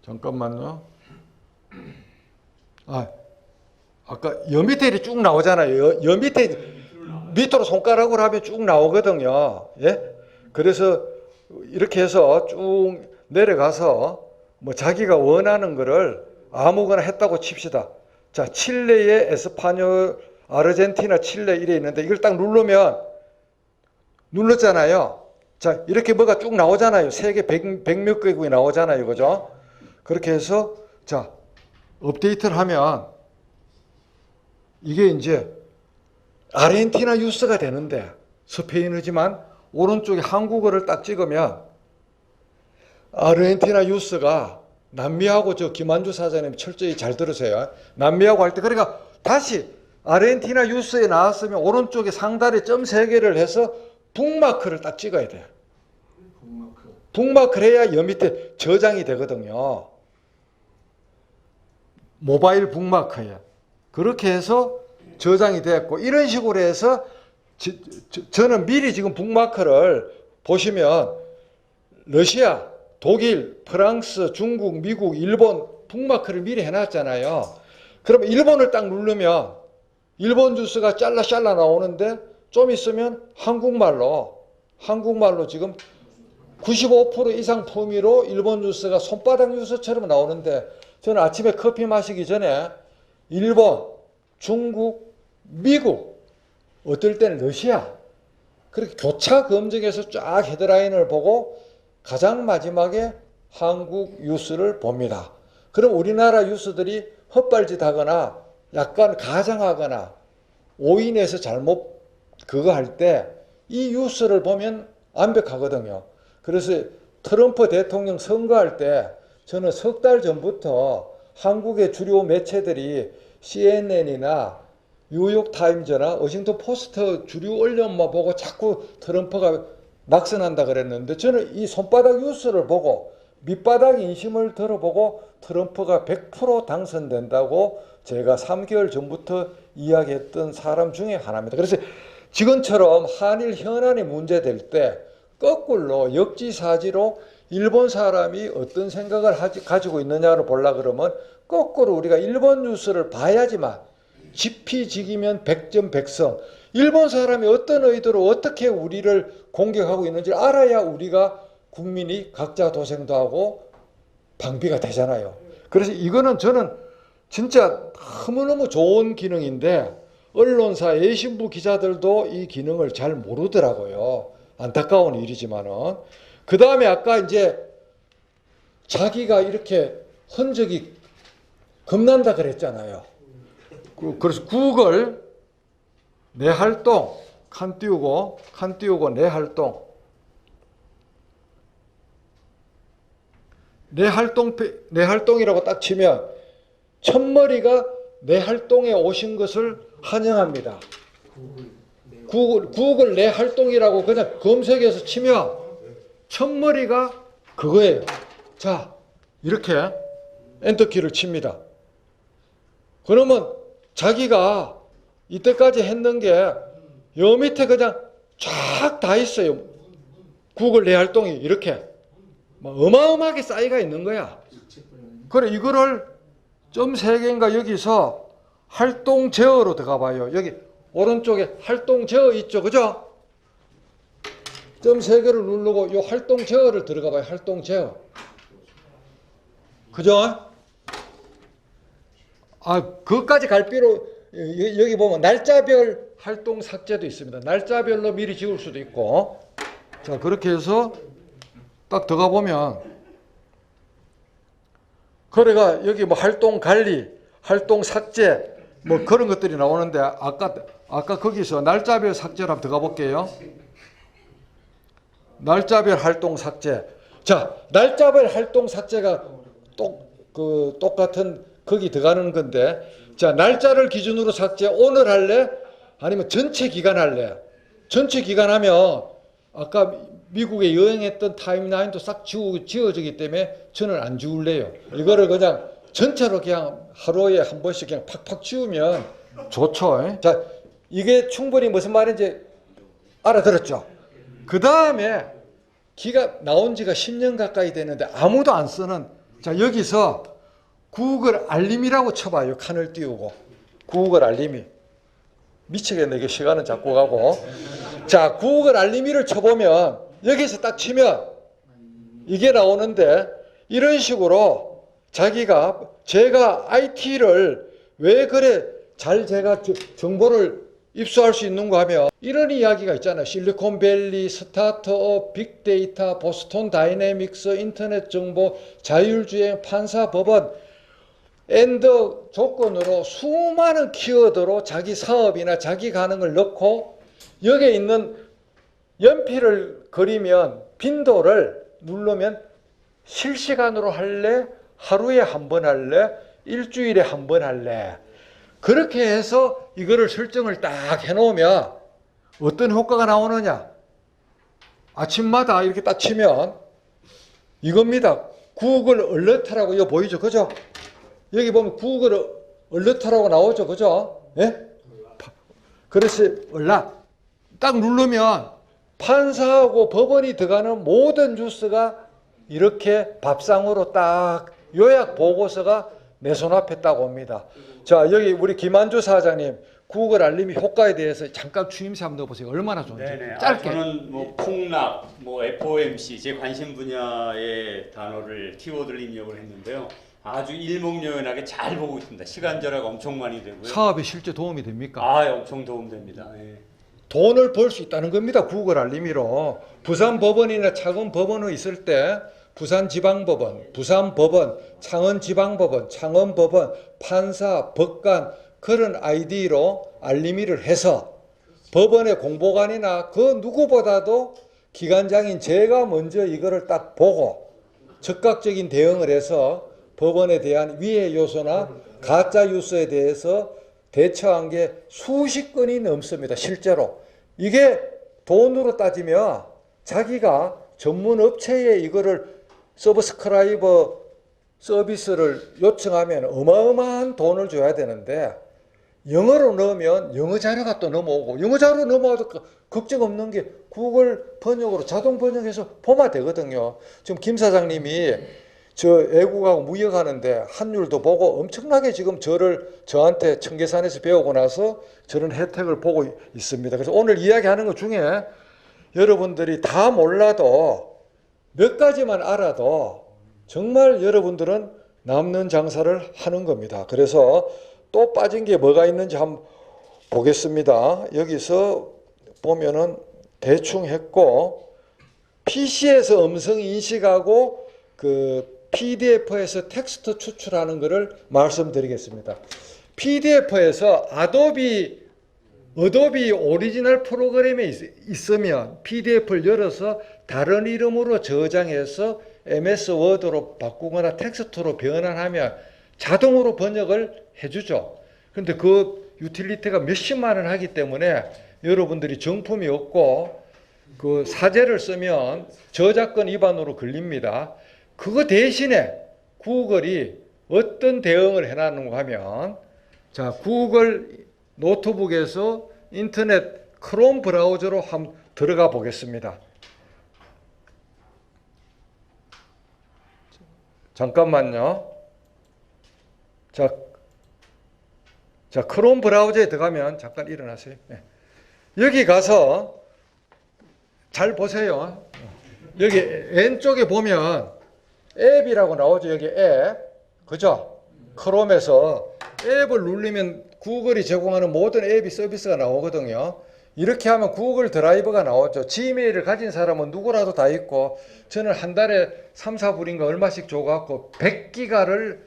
잠깐만요. 아까 여 밑에 쭉 나오잖아요. 여 밑에 밑으로 손가락으로 하면 쭉 나오거든요. 예? 그래서 이렇게 해서 쭉 내려가서 뭐 자기가 원하는 거를 아무거나 했다고 칩시다. 자, 칠레의 에스파뇰, 아르헨티나, 칠레 이래 있는데 이걸 딱 누르면 눌렀잖아요. 자, 이렇게 뭐가 쭉 나오잖아요. 세계 100몇 개국이 나오잖아요. 그죠? 그렇게 해서 자, 업데이트를 하면 이게 이제 아르헨티나 뉴스가 되는데 스페인어지만 오른쪽에 한국어를 딱 찍으면 아르헨티나 뉴스가 남미하고 저 김한주 사장님 철저히 잘 들으세요. 남미하고 할 때 그러니까 다시 아르헨티나 뉴스에 나왔으면 오른쪽에 상단에 점 3개를 해서 북마크를 딱 찍어야 돼요. 북마크를 해야 여 밑에 저장이 되거든요. 모바일 북마크에. 그렇게 해서 저장이 됐고 이런 식으로 해서 저는 미리 지금 북마크를 보시면 러시아, 독일, 프랑스, 중국, 미국, 일본 북마크를 미리 해놨잖아요. 그러면 일본을 딱 누르면 일본 뉴스가 잘라 나오는데 좀 있으면 한국말로 지금 95% 이상 품위로 일본 뉴스가 손바닥 뉴스처럼 나오는데 저는 아침에 커피 마시기 전에 일본, 중국, 미국, 어떨 때는 러시아 그렇게 교차 검증해서 쫙 헤드라인을 보고 가장 마지막에 한국 뉴스를 봅니다. 그럼 우리나라 뉴스들이 헛발질하거나 약간 가장하거나 오인해서 잘못 그거 할 때 이 뉴스를 보면 완벽하거든요. 그래서 트럼프 대통령 선거할 때 저는 석 달 전부터 한국의 주요 매체들이 CNN이나 뉴욕타임즈나 워싱턴 포스트 주류 언론만 보고 자꾸 트럼프가 낙선한다 그랬는데 저는 이 손바닥 뉴스를 보고 밑바닥 인심을 들어보고 트럼프가 100% 당선된다고 제가 3개월 전부터 이야기했던 사람 중에 하나입니다. 그래서 지금처럼 한일 현안이 문제될 때 거꾸로 역지사지로 일본 사람이 어떤 생각을 가지고 있느냐를 보려고 그러면 거꾸로 우리가 일본 뉴스를 봐야지만 지피지기면 백전백성 일본 사람이 어떤 의도로 어떻게 우리를 공격하고 있는지 알아야 우리가 국민이 각자 도생도 하고 방비가 되잖아요. 그래서 이거는 저는 진짜 너무너무 좋은 기능인데 언론사 외신부 기자들도 이 기능을 잘 모르더라고요. 안타까운 일이지만은. 그 다음에 아까 이제 자기가 이렇게 흔적이 겁난다 그랬잖아요. 그래서 구글 내 활동 칸 띄우고 내 활동 내 활동이라고 딱 치면 첫머리가 내 활동에 오신 것을 환영합니다. 구글 내 활동이라고 그냥 검색해서 치면 첫머리가 그거예요. 자, 이렇게 엔터키를 칩니다. 그러면 자기가 이때까지 했는 게 요 밑에 그냥 쫙 다 있어요. 구글 내 활동이 이렇게 어마어마하게 쌓여가 있는 거야. 그래, 이거를 점 3개인가 여기서 활동 제어로 들어가 봐요. 여기 오른쪽에 활동 제어 있죠, 그죠? 점 3개를 누르고 요 활동 제어를 들어가 봐요. 활동 제어. 그죠? 그것까지 갈 필요, 여기 보면 날짜별 활동 삭제도 있습니다. 날짜별로 미리 지울 수도 있고. 자, 그렇게 해서 딱 들어가 보면, 그래가 여기 뭐 활동 관리, 활동 삭제, 뭐 그런 것들이 나오는데, 아까 거기서 날짜별 삭제를 한번 들어가 볼게요. 날짜별 활동 삭제. 자, 날짜별 활동 삭제가 똑같은 거기 들어가는 건데, 자, 날짜를 기준으로 삭제 오늘 할래? 아니면 전체 기간 할래? 전체 기간 하면 아까 미국에 여행했던 타임라인도 싹 지워지기 때문에 저는 안 지울래요. 이거를 그냥 전체로 그냥 하루에 한 번씩 그냥 팍팍 지우면 좋죠. 자, 이게 충분히 무슨 말인지 알아들었죠? 그 다음에 기가 나온 지가 10년 가까이 되는데 아무도 안 쓰는, 자, 여기서 구글 알림이라고 쳐봐요. 칸을 띄우고. 구글 알림이. 미치겠네. 이게 시간은 자꾸 가고. 자, 구글 알림이를 쳐보면 여기서 딱 치면 이게 나오는데, 이런 식으로 제가 IT를 왜 그래 잘 제가 정보를 입수할 수 있는가 하면 이런 이야기가 있잖아요. 실리콘밸리, 스타트업, 빅데이터, 보스턴 다이내믹스, 인터넷 정보, 자율주행, 판사, 법원, 엔드 조건으로 수많은 키워드로 자기 사업이나 자기 가능을 넣고 여기에 있는 연필을 그리면 빈도를 누르면 실시간으로 할래? 하루에 한 번 할래? 일주일에 한 번 할래? 그렇게 해서 이거를 설정을 딱 해놓으면 어떤 효과가 나오느냐? 아침마다 이렇게 딱 치면 이겁니다. 구글 얼러트라고 이거 보이죠? 그죠? 여기 보면 구글 얼러트라고 나오죠? 그죠? 예? 그래서 딱 누르면 판사하고 법원이 들어가는 모든 뉴스가 이렇게 밥상으로 딱 요약 보고서가 내 손앞에 딱 옵니다. 자, 여기 우리 김한주 사장님 구글 알림이 효과에 대해서 잠깐 추임새 한번 넣어보세요. 얼마나 좋은지. 네네. 짧게. 저는 뭐 폭락, 뭐 FOMC 제 관심 분야의 단어를 키워드를 입력을 했는데요. 아주 일목요연하게 잘 보고 있습니다. 시간 절약 엄청 많이 되고요. 사업에 실제 도움이 됩니까? 엄청 도움됩니다. 예. 돈을 벌 수 있다는 겁니다. 구글 알림이로. 부산 법원이나 차관 법원에 있을 때 부산지방법원, 부산법원, 창원지방법원, 창원법원, 판사, 법관 그런 아이디로 알림이를 해서 법원의 공보관이나 그 누구보다도 기관장인 제가 먼저 이거를 딱 보고 즉각적인 대응을 해서 법원에 대한 위해 요소나 가짜 뉴스에 대해서 대처한 게 수십 건이 넘습니다. 실제로. 이게 돈으로 따지면 자기가 전문 업체에 이거를 서브스크라이버 서비스를 요청하면 어마어마한 돈을 줘야 되는데 영어로 넣으면 영어 자료가 또 넘어오고 영어 자료 넘어와도 걱정 없는 게 구글 번역으로 자동 번역해서 보면 되거든요. 지금 김 사장님이 저 외국하고 무역하는데 환율도 보고 엄청나게 지금 저한테 청계산에서 배우고 나서 저런 혜택을 보고 있습니다. 그래서 오늘 이야기하는 것 중에 여러분들이 다 몰라도 몇 가지만 알아도 정말 여러분들은 남는 장사를 하는 겁니다. 그래서 또 빠진 게 뭐가 있는지 한번 보겠습니다. 여기서 보면은 대충 했고 PC에서 음성 인식하고 그 PDF에서 텍스트 추출하는 것을 말씀드리겠습니다. PDF에서 어도비 오리지널 프로그램에 있으면 PDF를 열어서 다른 이름으로 저장해서 MS 워드로 바꾸거나 텍스트로 변환하면 자동으로 번역을 해주죠. 그런데 그 유틸리티가 몇십만 원 하기 때문에 여러분들이 정품이 없고 그 사제를 쓰면 저작권 위반으로 걸립니다. 그거 대신에 구글이 어떤 대응을 해놨는가 하면, 자, 구글 노트북에서 인터넷 크롬 브라우저로 한번 들어가 보겠습니다. 잠깐만요. 자, 크롬 브라우저에 들어가면, 잠깐 일어나세요. 네. 여기 가서 잘 보세요. 여기 왼쪽에 보면 앱이라고 나오죠. 여기 앱. 그죠? 크롬에서 앱을 누르면 구글이 제공하는 모든 앱이 서비스가 나오거든요. 이렇게 하면 구글 드라이브가 나오죠. 지메일을 가진 사람은 누구라도 다 있고, 저는 한 달에 3, 4불인가 얼마씩 줘갖고 100기가인가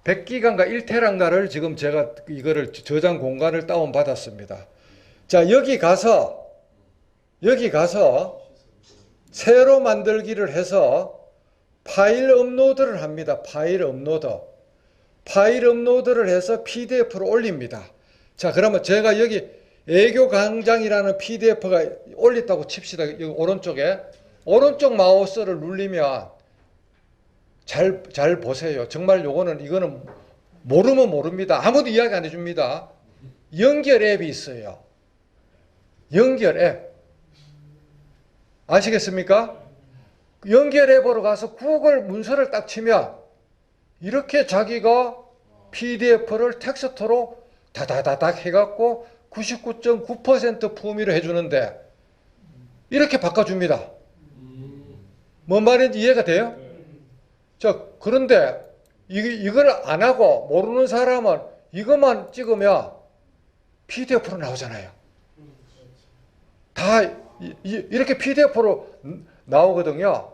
1테라인가를 지금 제가 이거를 저장 공간을 다운 받았습니다. 자, 여기 가서 새로 만들기를 해서 파일 업로드를 합니다. 파일 업로드를 해서 PDF로 올립니다. 자, 그러면 제가 여기 애교 강장이라는 PDF가 올렸다고 칩시다. 여기 오른쪽에. 오른쪽 마우스를 누르면 잘 보세요. 정말 이거는 모르면 모릅니다. 아무도 이야기 안 해줍니다. 연결 앱이 있어요. 연결 앱. 아시겠습니까? 연결 앱으로 가서 구글 문서를 딱 치면 이렇게 자기가 PDF를 텍스트로 다다다닥 해갖고 99.9% 품위로 해주는데 이렇게 바꿔줍니다. 뭔 말인지 이해가 돼요? 자, 그런데 이걸 안 하고 모르는 사람은 이것만 찍으면 PDF로 나오잖아요. 다 이렇게 PDF로 나오거든요.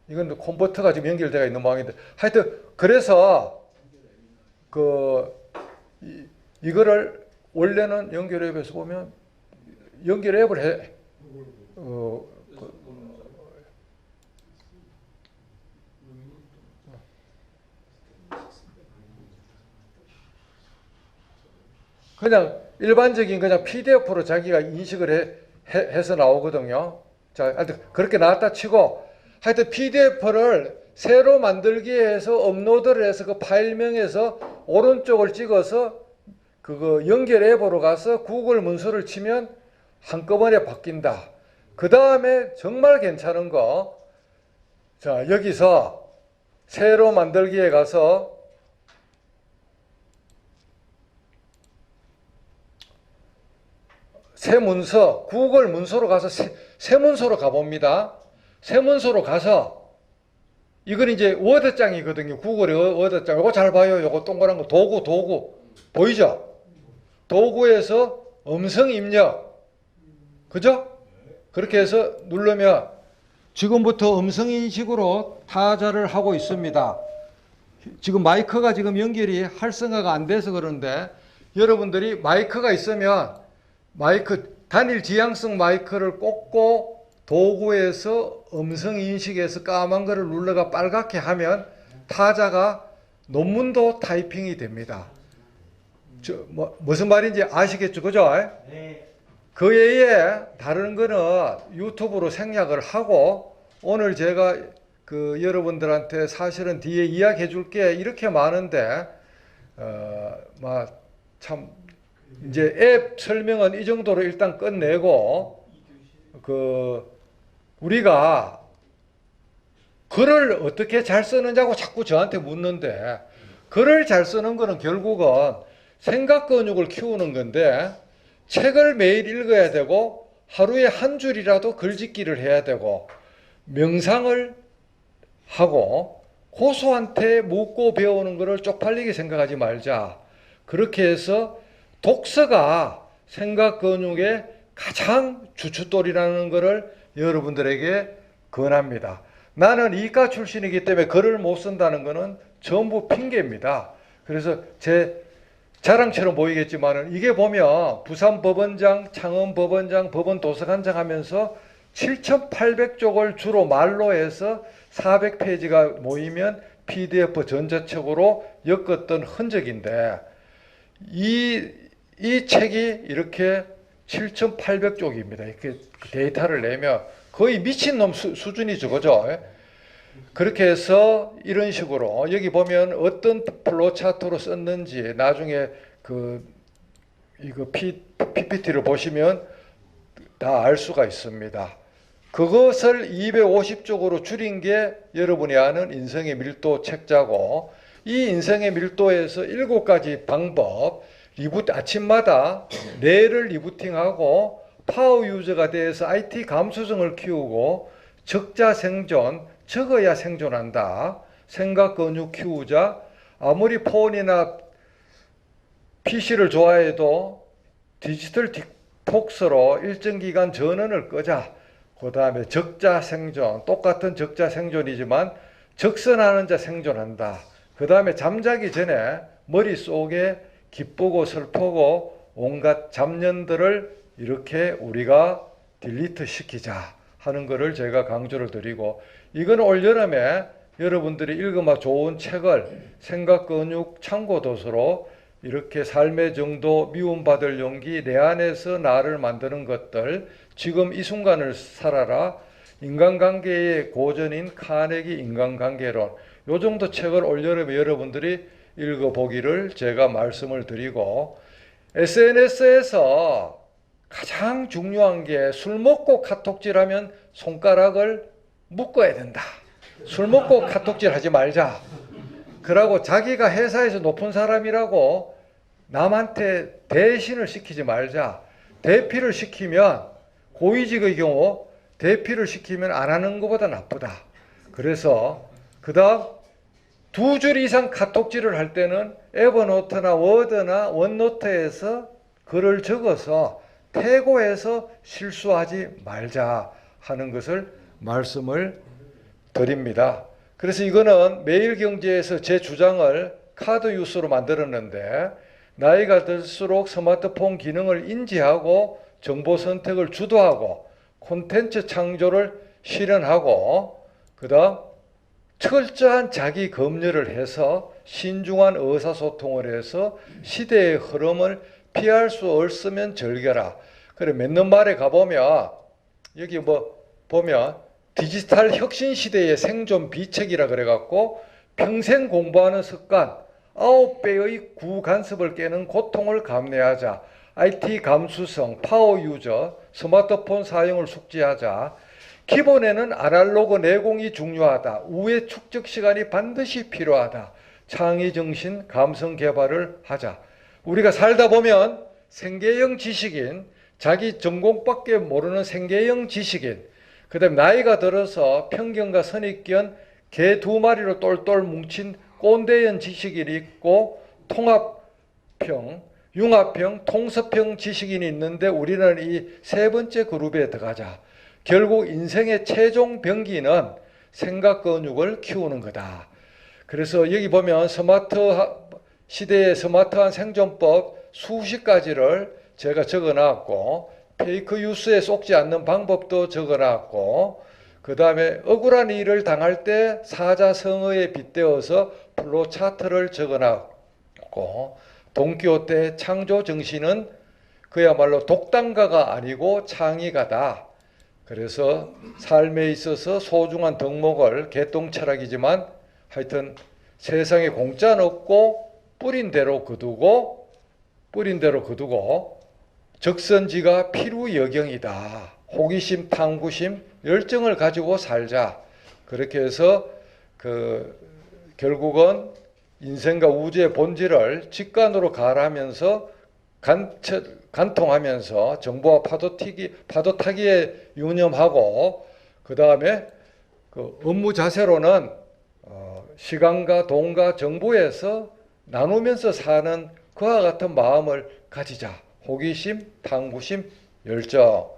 이건 컨버터가 지금 연결되어 있는 모양인데, 하여튼 그래서 이거를 원래는 연결 앱에서 보면 연결 앱을 해. 그냥 일반적인 그냥 PDF로 자기가 인식을 해서 나오거든요. 자, 하여튼 그렇게 나왔다 치고, 하여튼 PDF를 새로 만들기 위해서 업로드를 해서 그 파일명에서 오른쪽을 찍어서 그거 연결 앱으로 가서 구글 문서를 치면 한꺼번에 바뀐다. 그 다음에 정말 괜찮은 거, 자, 여기서 새로 만들기에 가서 새 문서, 구글 문서로 가서 새 문서로 가봅니다. 새 문서로 가서, 이건 이제 워드장이거든요. 구글의 워드장. 이거 잘 봐요. 이거 동그란 거. 도구. 보이죠? 도구에서 음성 입력. 그죠? 그렇게 해서 누르면 지금부터 음성 인식으로 타자를 하고 있습니다. 지금 마이크가 지금 연결이 활성화가 안 돼서 그러는데, 여러분들이 마이크가 있으면 단일 지향성 마이크를 꽂고 도구에서 음성 인식에서 까만 거를 눌러가 빨갛게 하면 타자가 논문도 타이핑이 됩니다. 무슨 말인지 아시겠죠? 그죠? 네. 그 외에 다른 거는 유튜브로 생략을 하고, 오늘 제가 여러분들한테 사실은 뒤에 이야기해 줄 게 이렇게 많은데, 참 이제 앱 설명은 이 정도로 일단 끝내고, 우리가 글을 어떻게 잘 쓰느냐고 자꾸 저한테 묻는데, 글을 잘 쓰는 거는 결국은 생각 근육을 키우는 건데, 책을 매일 읽어야 되고, 하루에 한 줄이라도 글짓기를 해야 되고, 명상을 하고, 고수한테 묻고 배우는 거를 쪽팔리게 생각하지 말자. 그렇게 해서 독서가 생각 근육의 가장 주춧돌이라는 것을 여러분들에게 권합니다. 나는 이과 출신이기 때문에 글을 못 쓴다는 것은 전부 핑계입니다. 그래서 제 자랑처럼 보이겠지만 이게 보면 부산법원장, 창원법원장, 법원도서관장 하면서 7,800쪽을 주로 말로 해서 400페이지가 모이면 PDF 전자책으로 엮었던 흔적인데 이 책이 이렇게 7,800쪽입니다. 이렇게 데이터를 내면 거의 미친놈 수준이죠. 그죠? 그렇게 해서 이런 식으로 여기 보면 어떤 플로 차트로 썼는지 나중에 이거 PPT를 보시면 다 알 수가 있습니다. 그것을 250쪽으로 줄인 게 여러분이 아는 인성의 밀도 책자고 이 인성의 밀도에서 7가지 방법 아침마다 뇌를 리부팅하고 파워 유저가 돼서 IT 감수성을 키우고 적자 생존, 적어야 생존한다. 생각 근육 키우자. 아무리 폰이나 PC를 좋아해도 디지털 디톡스로 일정 기간 전원을 끄자. 그 다음에 적자 생존, 똑같은 적자 생존이지만 적선하는 자 생존한다. 그 다음에 잠자기 전에 머릿속에 기쁘고 슬프고 온갖 잡념들을 이렇게 우리가 딜리트 시키자 하는 것을 제가 강조를 드리고 이건 올여름에 여러분들이 읽으면 좋은 책을 생각근육 참고도서로 이렇게 삶의 정도 미움받을 용기 내 안에서 나를 만드는 것들 지금 이 순간을 살아라 인간관계의 고전인 카네기 인간관계론 요 정도 책을 올여름에 여러분들이 읽어보기를 제가 말씀을 드리고 SNS에서 가장 중요한 게 술 먹고 카톡질하면 손가락을 묶어야 된다. 술 먹고 카톡질 하지 말자. 그러고 자기가 회사에서 높은 사람이라고 남한테 대신을 시키지 말자. 대피를 시키면 고위직의 경우 대피를 시키면 안 하는 것보다 나쁘다. 그래서 그 다음 2줄 이상 카톡질을 할 때는 에버노트나 워드나 원노트에서 글을 적어서 태고해서 실수하지 말자 하는 것을 말씀을 드립니다. 그래서 이거는 매일경제에서 제 주장을 카드 뉴스로 만들었는데 나이가 들수록 스마트폰 기능을 인지하고 정보 선택을 주도하고 콘텐츠 창조를 실현하고 그 다음 철저한 자기 검열을 해서 신중한 의사소통을 해서 시대의 흐름을 피할 수 없으면 즐겨라. 그래 맨날 말에 가보면 여기 뭐 보면 디지털 혁신 시대의 생존 비책이라 그래갖고 평생 공부하는 습관 9배의 구간섭을 깨는 고통을 감내하자. IT 감수성, 파워 유저, 스마트폰 사용을 숙지하자. 기본에는 아날로그 내공이 중요하다. 우회 축적 시간이 반드시 필요하다. 창의정신, 감성 개발을 하자. 우리가 살다 보면 생계형 지식인, 자기 전공밖에 모르는 생계형 지식인, 그 다음에 나이가 들어서 편견과 선입견, 개 2마리로 똘똘 뭉친 꼰대형 지식인이 있고 통합형, 융합형, 통섭형 지식인이 있는데 우리는 이 세 번째 그룹에 들어가자. 결국 인생의 최종 병기는 생각 근육을 키우는 거다. 그래서 여기 보면 스마트 시대의 스마트한 생존법 수십 가지를 제가 적어놨고 페이크 뉴스에 속지 않는 방법도 적어놨고 그 다음에 억울한 일을 당할 때 사자성어에 빗대어서 플로 차트를 적어놨고 돈키호테 창조 정신은 그야말로 독단가가 아니고 창의가다. 그래서 삶에 있어서 소중한 덕목을 개똥 철학이지만 하여튼 세상에 공짜는 없고 뿌린 대로 거두고 적선지가 필요여경이다. 호기심, 탐구심, 열정을 가지고 살자. 그렇게 해서 결국은 인생과 우주의 본질을 직관으로 가라하면서 간통하면서 정보와 파도타기에 유념하고 그 다음에 업무 자세로는 시간과 돈과 정보에서 나누면서 사는 그와 같은 마음을 가지자. 호기심, 탐구심, 열정.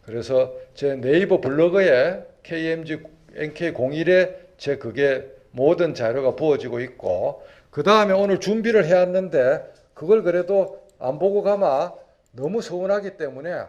그래서 제 네이버 블로그에 KMG NK01에 제 그게 모든 자료가 부어지고 있고, 그 다음에 오늘 준비를 해왔는데 그걸 그래도 안 보고 가면 너무 서운하기 때문에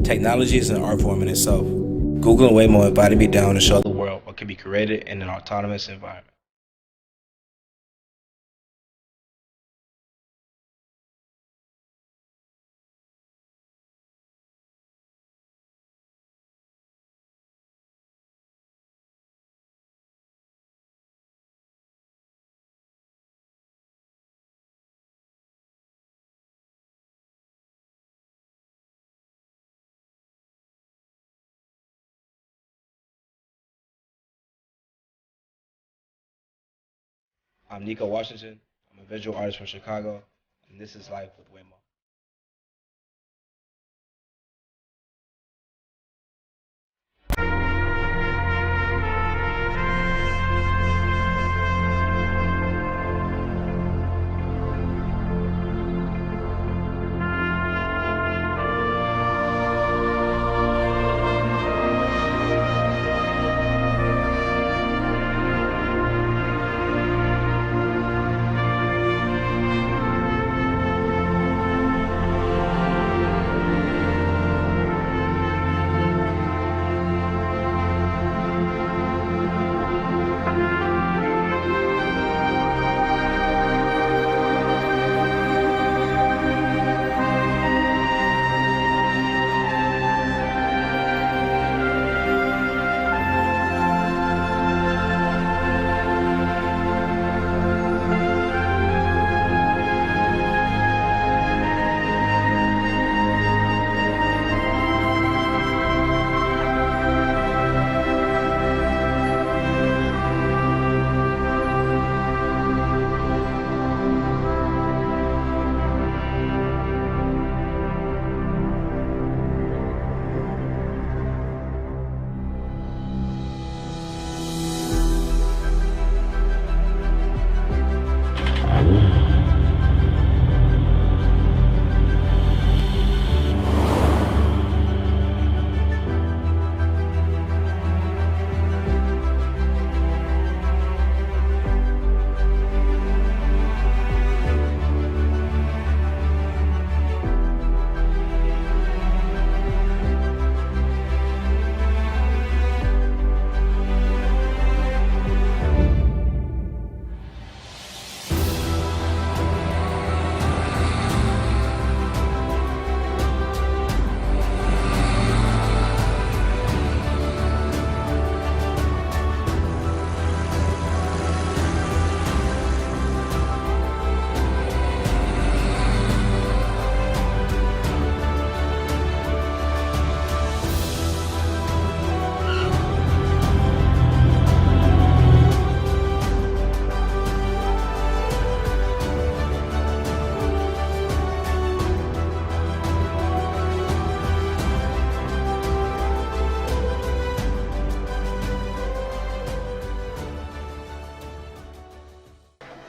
Technology is an art form in itself. Google and Waymo invited me down to show the world what can be created in an autonomous environment. I'm Nico Washington. I'm a visual artist from Chicago, and this is Life with Waymo.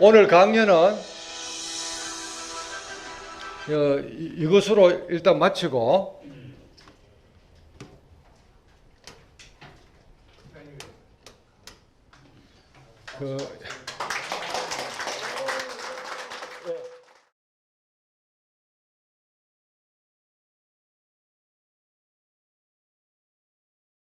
오늘 강연은 이것으로 일단 마치고 그